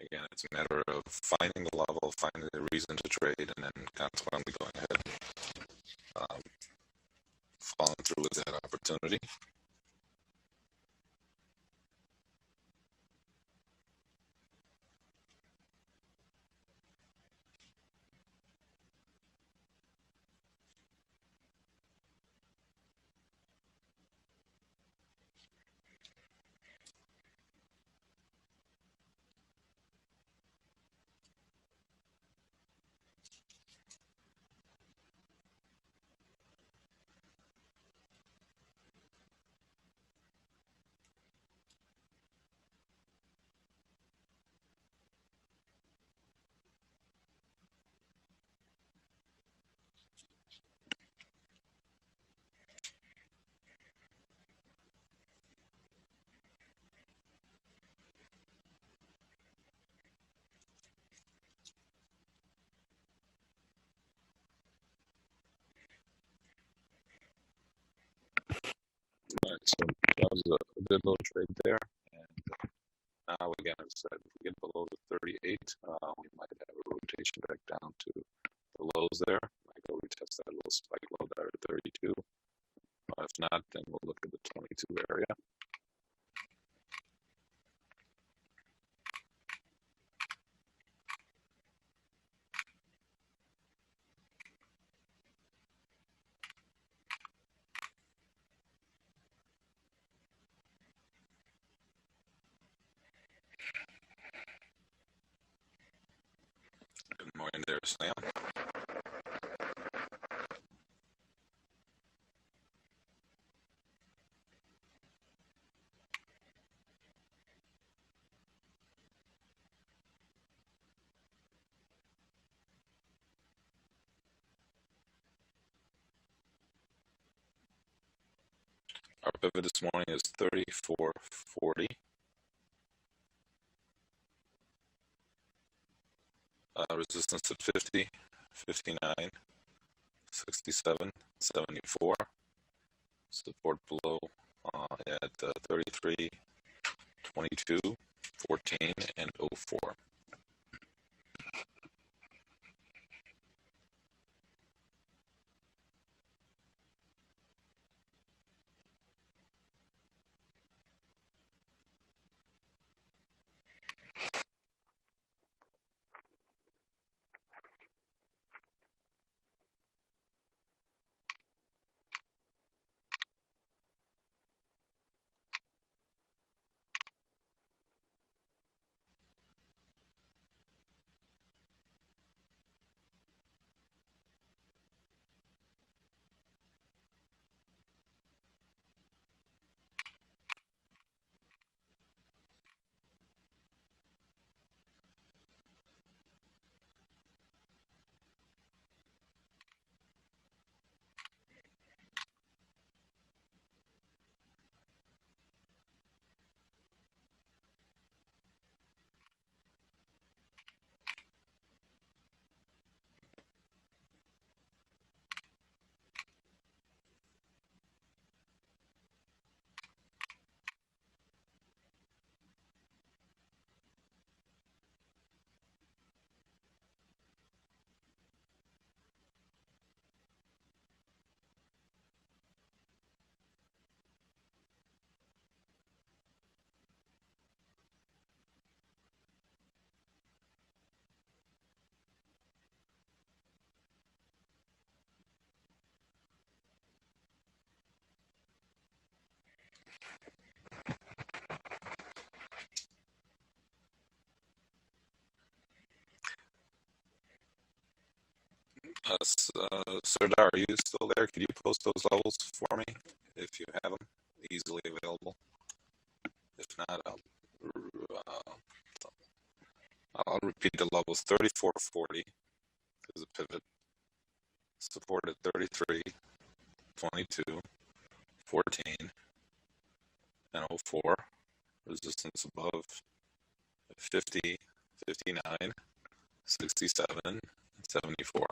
Again, it's a matter of finding the level, finding the reason to trade, and then consequently going ahead and following through with that opportunity. All right, so that was a good little trade there. And now, again, as I said, if we get below the 38, we might have a rotation back down to the lows there. Might go retest that little spike low there at 32. If not, then we'll look at the 22 area. Good morning there, Sam. Our pivot this morning is 34.40. Resistance at 50, 59, 67, 74. Support below at 33, 22, 14, and 04. Sardar, are you still there? Could you post those levels for me if you have them easily available? If not, uh, I'll repeat the levels. 34.40 is a pivot. Support at 33, 22, 14, and 04. Resistance above 50, 59, 67, and 74.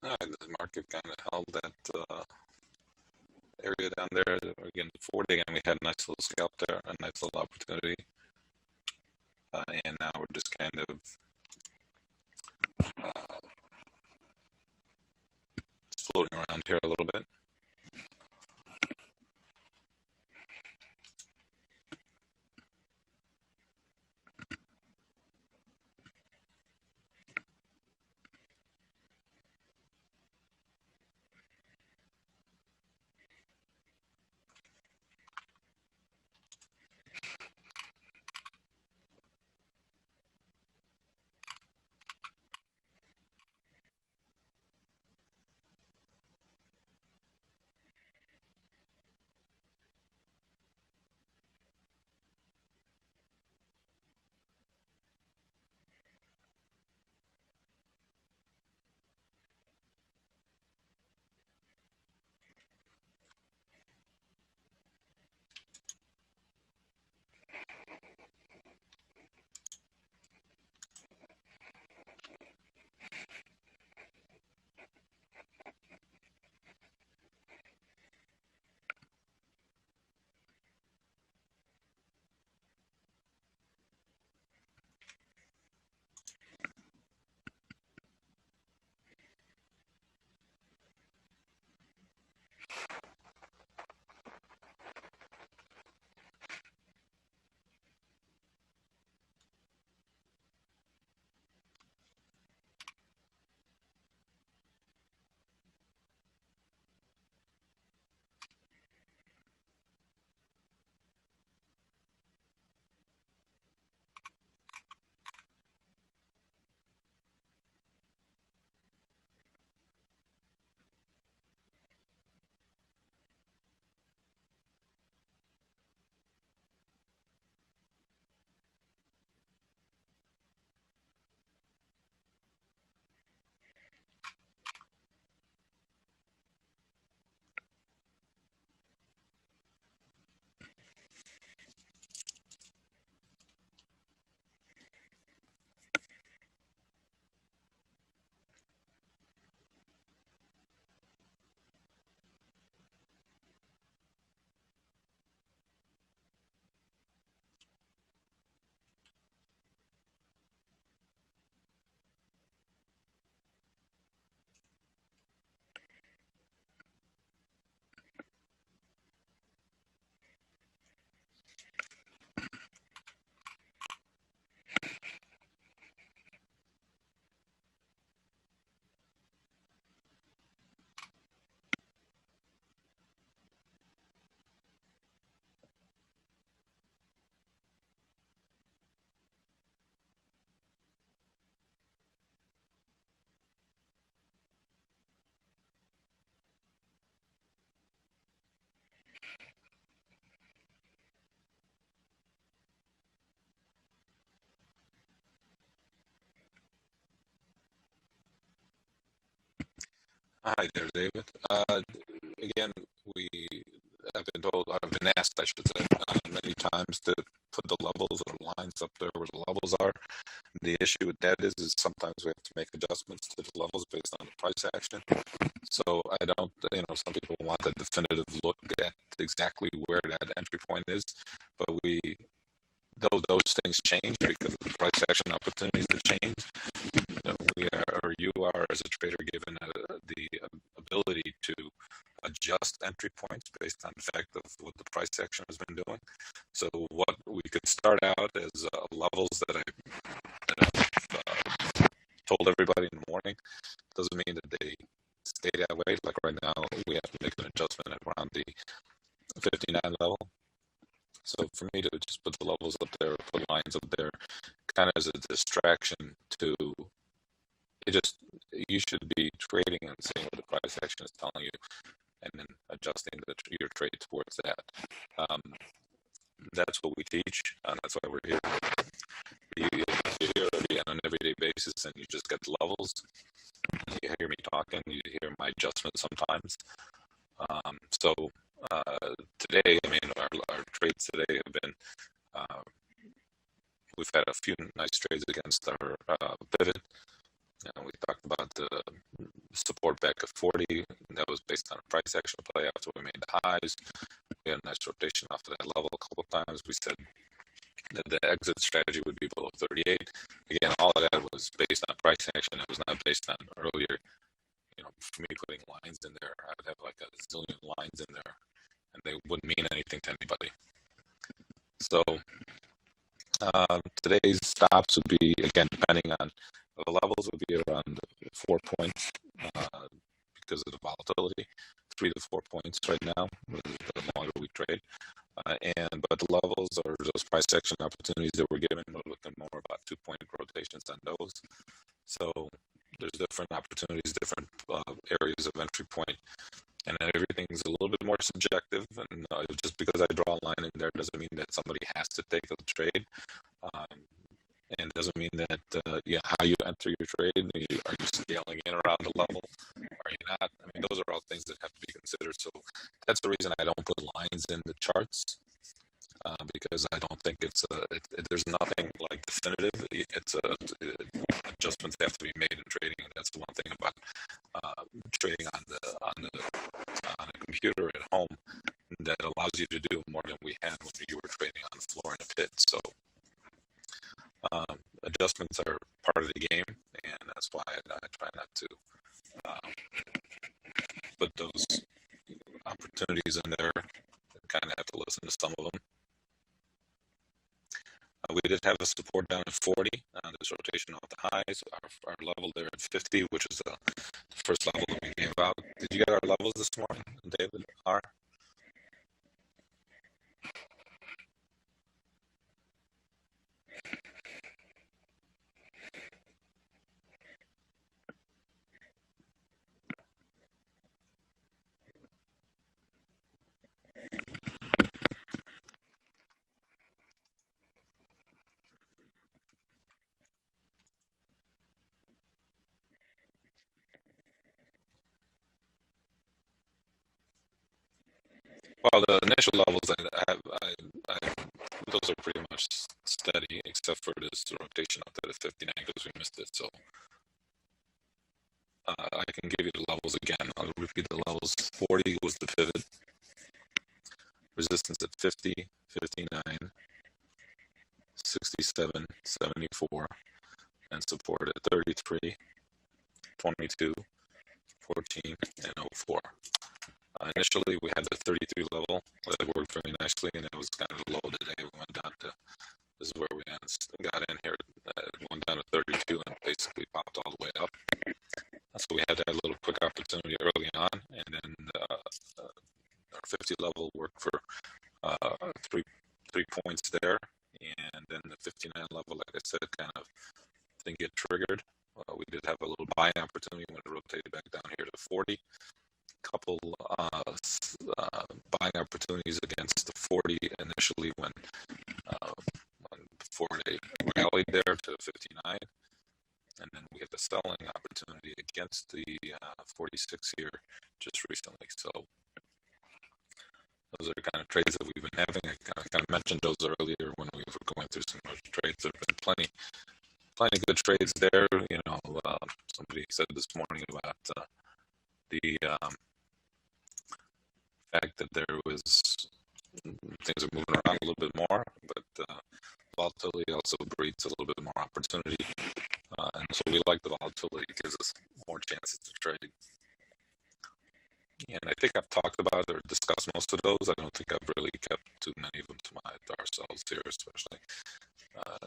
The market kind of held that area down there. Again, 40, and we had a nice little scalp there, a nice little opportunity. And now we're just kind of floating around here a little bit. Hi there, David. Again, we I've been asked, I should say, many times to put the levels or lines up there where the levels are. The issue with that is sometimes we have to make adjustments to the levels based on the price action. So I don't, some people want a definitive look at exactly where that entry point is, but though those things change because of the price action opportunities that change, we are, or you are as a trader given the ability to adjust entry points based on the fact of what the price action has been doing. So what we could start out as levels that I've told everybody in the morning doesn't mean that they stay that way. Like right now, we have to make an adjustment at around the 59 level. So for me to just put the levels up there, put lines up there, kind of as a distraction to you should be trading and seeing what the price action is telling you, and then adjusting your trade towards that. That's what we teach, and that's why we're here. You're here on an everyday basis, and you just get the levels. You hear me talking, you hear my adjustments sometimes. So today, I mean, our trades today have been. We've had a few nice trades against our pivot. We talked about the support back at 40. That was based on a price action play after we made the highs. We had a nice rotation off of that level a couple of times. We said that the exit strategy would be below 38. Again, all of that was based on price action. It was not based on earlier, for me putting lines in there. I would have like a zillion lines in there, and they wouldn't mean anything to anybody. So today's stops would be, again, depending on the levels, would be around 4 points because of the volatility, 3 to 4 points right now, the longer we trade. But the levels or those price action opportunities that we're given, we're looking more about 2-point rotations on those. So there's different opportunities, different areas of entry point, and everything's a little bit more subjective. And just because I draw a line in there doesn't mean that somebody has to take a trade. And doesn't mean that how you enter your trade, are you scaling in around the level? Are you not? I mean, those are all things that have to be considered. So that's the reason I don't put lines in the charts, because I don't think there's nothing like definitive. Adjustments have to be made in trading, and that's the one thing about trading on a computer at home that allows you to do more than we had when you were trading on the floor in a pit. So adjustments are part of the game, and that's why I try not to put those opportunities in there. I kind of have to listen to some of them. We did have a support down at 40 on this rotation off the highs. Our level there at 50, which is the first level that we gave out. Did you get our levels this morning, David? Well, the initial levels those are pretty much steady, except for this rotation up to the 59 because we missed it. So I can give you the levels again. I'll repeat the levels. 40 was the pivot, resistance at 50, 59, 67, 74, and support at 33, 22, 14, and 04. Initially, we had the 33 level that worked very nicely, and it was kind of low today. We went down to, this is where we got in here, went down to 32 and basically popped all the way up. So we had that little quick opportunity early on, and then our 50 level worked for 3 points there, and then the 59 level, like I said, kind of didn't get triggered. We did have a little buying opportunity when it rotated back down here to 40. Couple buying opportunities against the 40 initially when before they rallied there to 59, and then we had the selling opportunity against the 46 here just recently. So those are the kind of trades that we've been having. I kind of mentioned those earlier when we were going through some of those trades. There have been plenty good trades there. Somebody said this morning about the fact that there was things are moving around a little bit more, but volatility also breeds a little bit more opportunity, and so we like the volatility. It gives us more chances to trade. And I think I've talked about or discussed most of those. I don't think I've really kept too many of them to ourselves here, especially.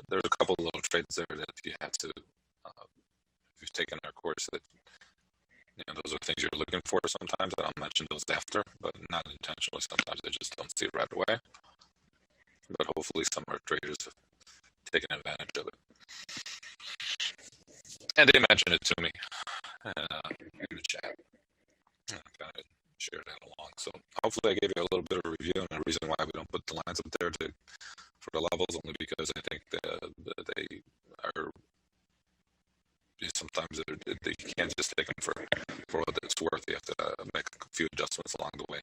There's a couple of little trades there that you have to, if you've taken our course, that those are things you're looking for sometimes. I'll mention those after, but not intentionally. Sometimes I just don't see it right away. But hopefully some of our traders have taken advantage of it. And they mentioned it to me in the chat. I kind of share that along. So hopefully I gave you a little bit of a review and a reason why we don't put the lines up there for the levels, only because I think they are sometimes you can't just take them for what it's worth. You have to make a few adjustments along the way.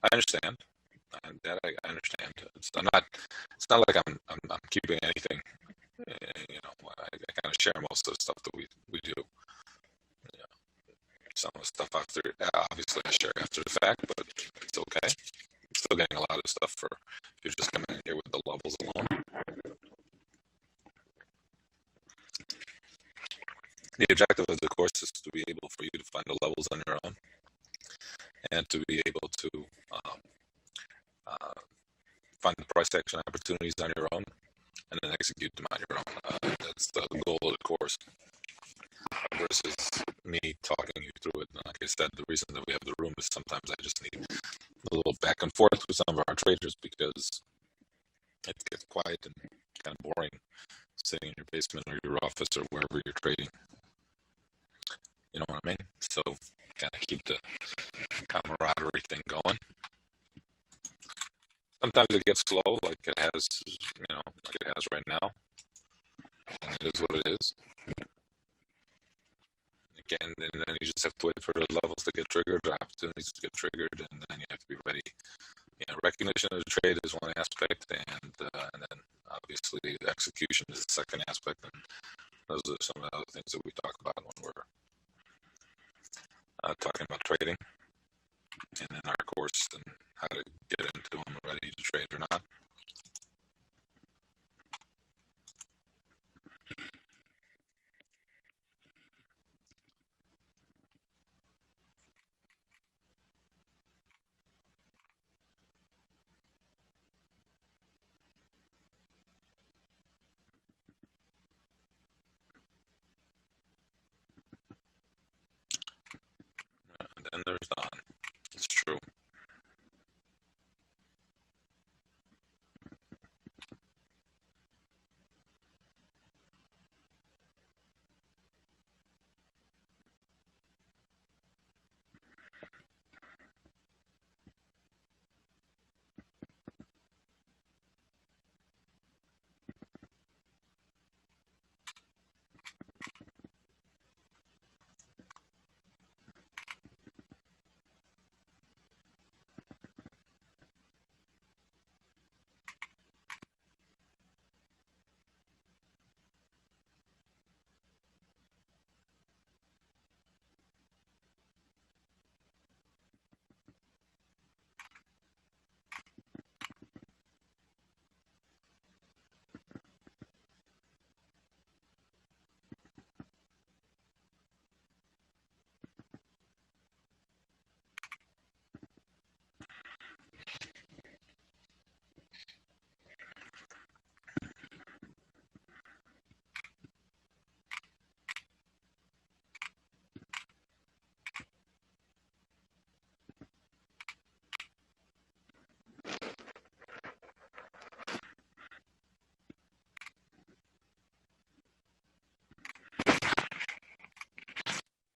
I understand. I understand. It's not like I'm keeping anything I kind of share most of the stuff that we do. You know, some of the stuff after, obviously, I share after the fact, but it's okay. Still getting a lot of stuff for if you're just coming in here with the levels alone. The objective of the course is to be able for you to find the levels on your own and to be able to um, uh, find the price action opportunities on your own and then execute them on your own. That's the goal of the course versus me talking you through it. And like I said, the reason that we have the room is sometimes I just need a little back and forth with some of our traders because it gets quiet and kind of boring sitting in your basement or your office or wherever you're trading. You know what I mean? So kind of keep the camaraderie thing going. Sometimes it gets slow, like it has, like it has right now. And it is what it is. Again, and then you just have to wait for the levels to get triggered, the opportunities to get triggered, and then you have to be ready. Recognition of the trade is one aspect, and then obviously the execution is the second aspect. And those are some of the other things that we talk about when we're talking about trading and in our course and how to get into them ready to trade or not. And then there's Don. It's true.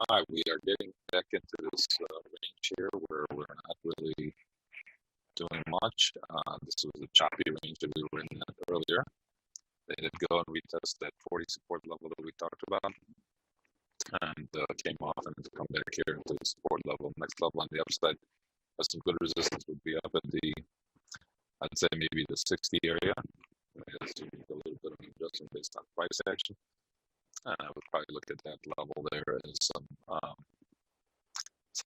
All right, we are getting back into this range here where we're not really doing much. This was a choppy range that we were in earlier. They did go and retest that 40 support level that we talked about and came off and to come back here into the support level. Next level on the upside has some good resistance, would be up at the, I'd say maybe the 60 area. A little bit of an adjustment based on price action. And I would probably look at that level there as some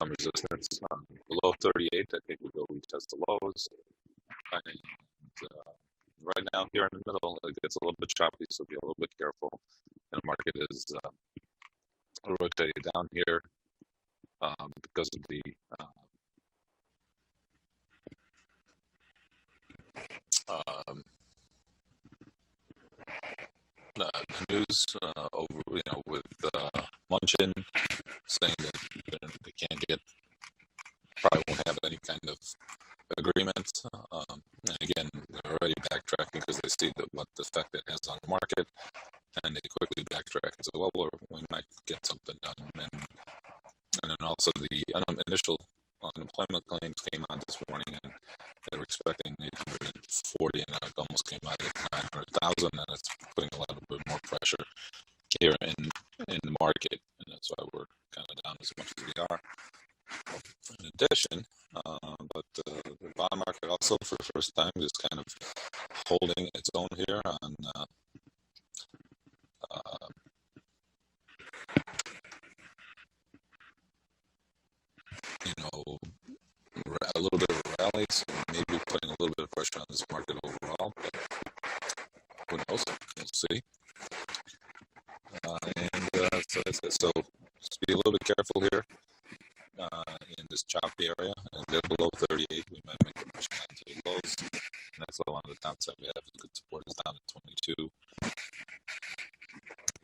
resistance. Below 38, I think we'll go retest the lows. And right now here in the middle, it gets a little bit choppy, so be a little bit careful. And the market is rotating down here because of the news over, with Munchin saying that they can't get, probably won't have any kind of agreement. And again, they're already backtracking because they see what the effect it has on the market, and they quickly backtrack and say, well, we might get something done. And then also the initial unemployment claims came out this morning, and they were expecting 840, and it almost came out at 900,000, and it's putting a little bit more pressure here in the market, and that's why we're kind of down as much as we are. In addition, but the bond market also for the first time is kind of holding its own here on a little bit of a rally, so maybe putting a little bit of pressure on this market overall, but who knows? We'll see. So that's it. So just be a little bit careful here in this choppy area. And get below 38, we might make a push down to the lows. Next level on the downside, we have good support is down at 22.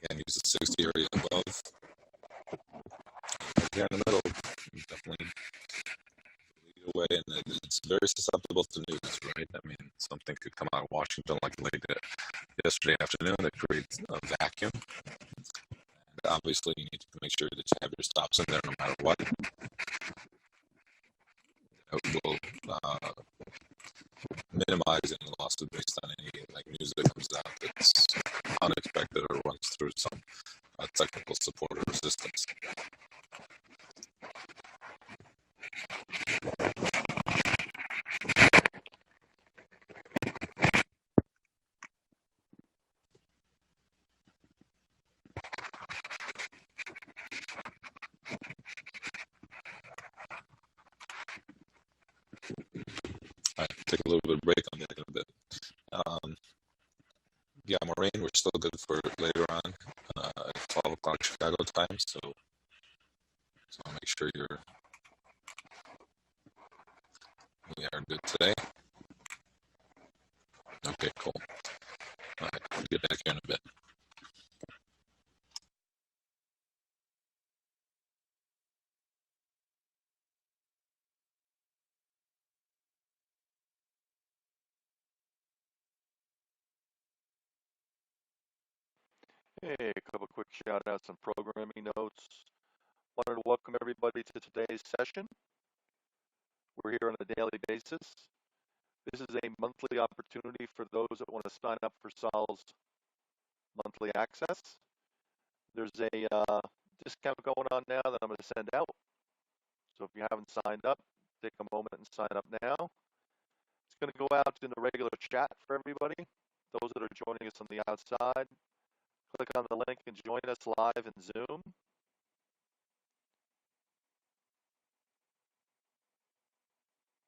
Again, use the 60 area above. Right here in the middle, definitely lead away, and it's very susceptible to news, right? I mean, something could come out of Washington like late yesterday afternoon that creates a vacuum. And obviously, you need to make sure that you have your stops in there no matter what. It will minimize any losses based on any news that comes out that's unexpected or runs through some technical support or resistance. All right, take a little bit of break. I'm back in a bit. Yeah, Moraine, we're still good for later on at 12 o'clock Chicago time. So make sure we are good today. Okay, cool. All right, we'll get back here in a bit. Hey, a couple quick shout outs and programming notes. Wanted to welcome everybody to today's session. We're here on a daily basis. This is a monthly opportunity for those that want to sign up for Sol's monthly access. There's a discount going on now that I'm going to send out. So if you haven't signed up, take a moment and sign up now. It's going to go out in the regular chat for everybody. Those that are joining us on the outside, click on the link and join us live in Zoom.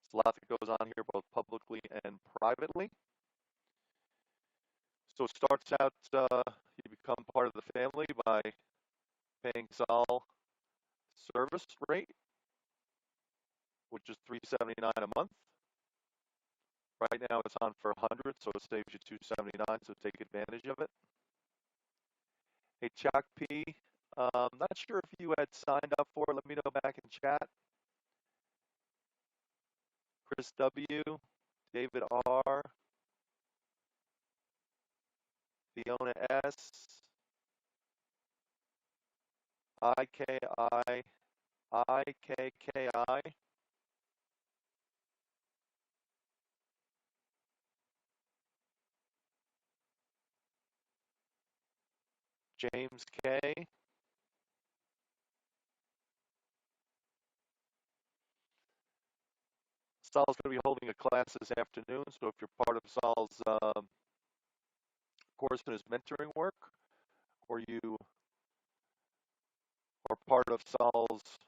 There's a lot that goes on here, both publicly and privately. So it starts out, you become part of the family by paying Sol service rate, which is $379 a month. Right now it's on for $100, so it saves you $279. So take advantage of it. Hey, Chuck P, not sure if you had signed up for it. Let me know back in chat. Chris W, David R, Fiona S, IKI, IKKI, James K. Sol's going to be holding a class this afternoon, so if you're part of Sol's course in his mentoring work, or you are part of Sol's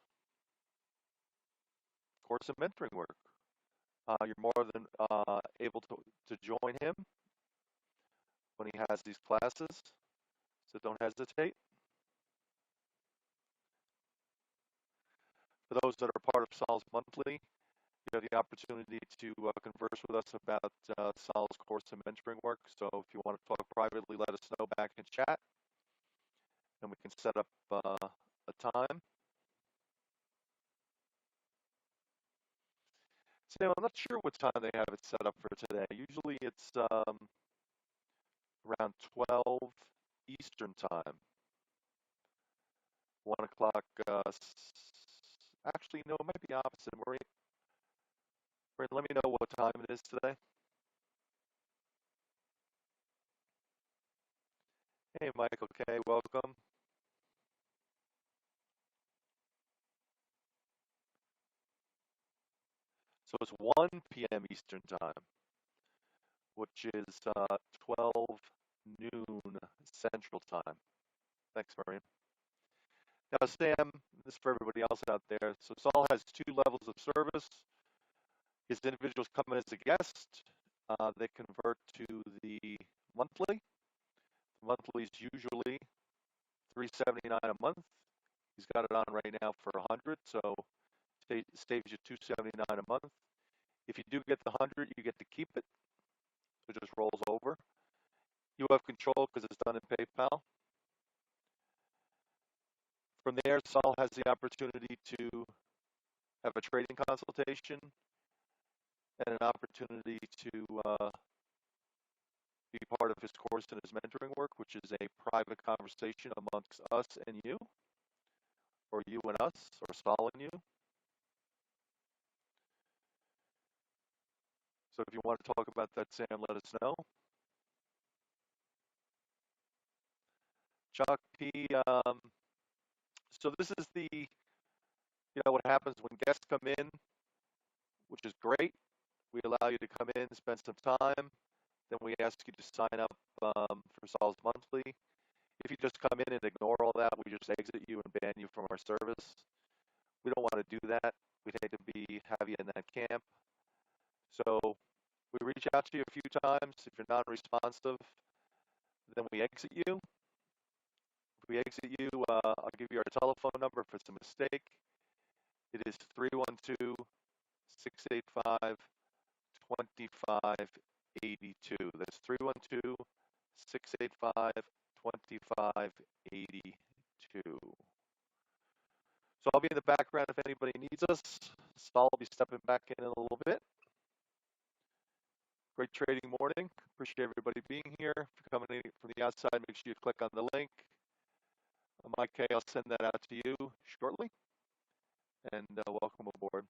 course in mentoring work, you're more than able to join him when he has these classes, so don't hesitate. For those that are part of Sol's monthly, you have the opportunity to converse with us about Sol's course and mentoring work. So if you want to talk privately, let us know back in chat, and we can set up a time. Sam, I'm not sure what time they have it set up for today. Usually it's around 12 Eastern time. 1 o'clock. Actually, no, it might be opposite. Maureen, let me know what time it is today. Hey, Michael K, welcome. So it's 1 p.m. Eastern time, which is 12 noon Central time. Thanks, Maureen. Now, Sam, this is for everybody else out there. So Sol has 2 levels of service. As individuals come in as a guest, they convert to the monthly. Monthly is usually $379 a month. He's got it on right now for 100, so saves you $279 a month. If you do get the 100, you get to keep it. So it just rolls over. You have control because it's done in PayPal. From there, Saul has the opportunity to have a trading consultation and an opportunity to be part of his course and his mentoring work, which is a private conversation amongst us and you, or you and us, or Saul and you. So if you want to talk about that, Sam, let us know. Chuck P. So this is what happens when guests come in, which is great. We allow you to come in, spend some time. Then we ask you to sign up for Saul's monthly. If you just come in and ignore all that, we just exit you and ban you from our service. We don't want to do that. We'd hate to have you in that camp. So we reach out to you a few times. If you're not responsive, then we exit you. If we exit you, I'll give you our telephone number if it's a mistake. It is 312-685-2582. That's 312-685-2582. So I'll be in the background if anybody needs us. Saul will be stepping back in a little bit. Great trading morning. Appreciate everybody being here. If you're coming in from the outside, make sure you click on the link. Mike K, I'll send that out to you shortly. And welcome aboard.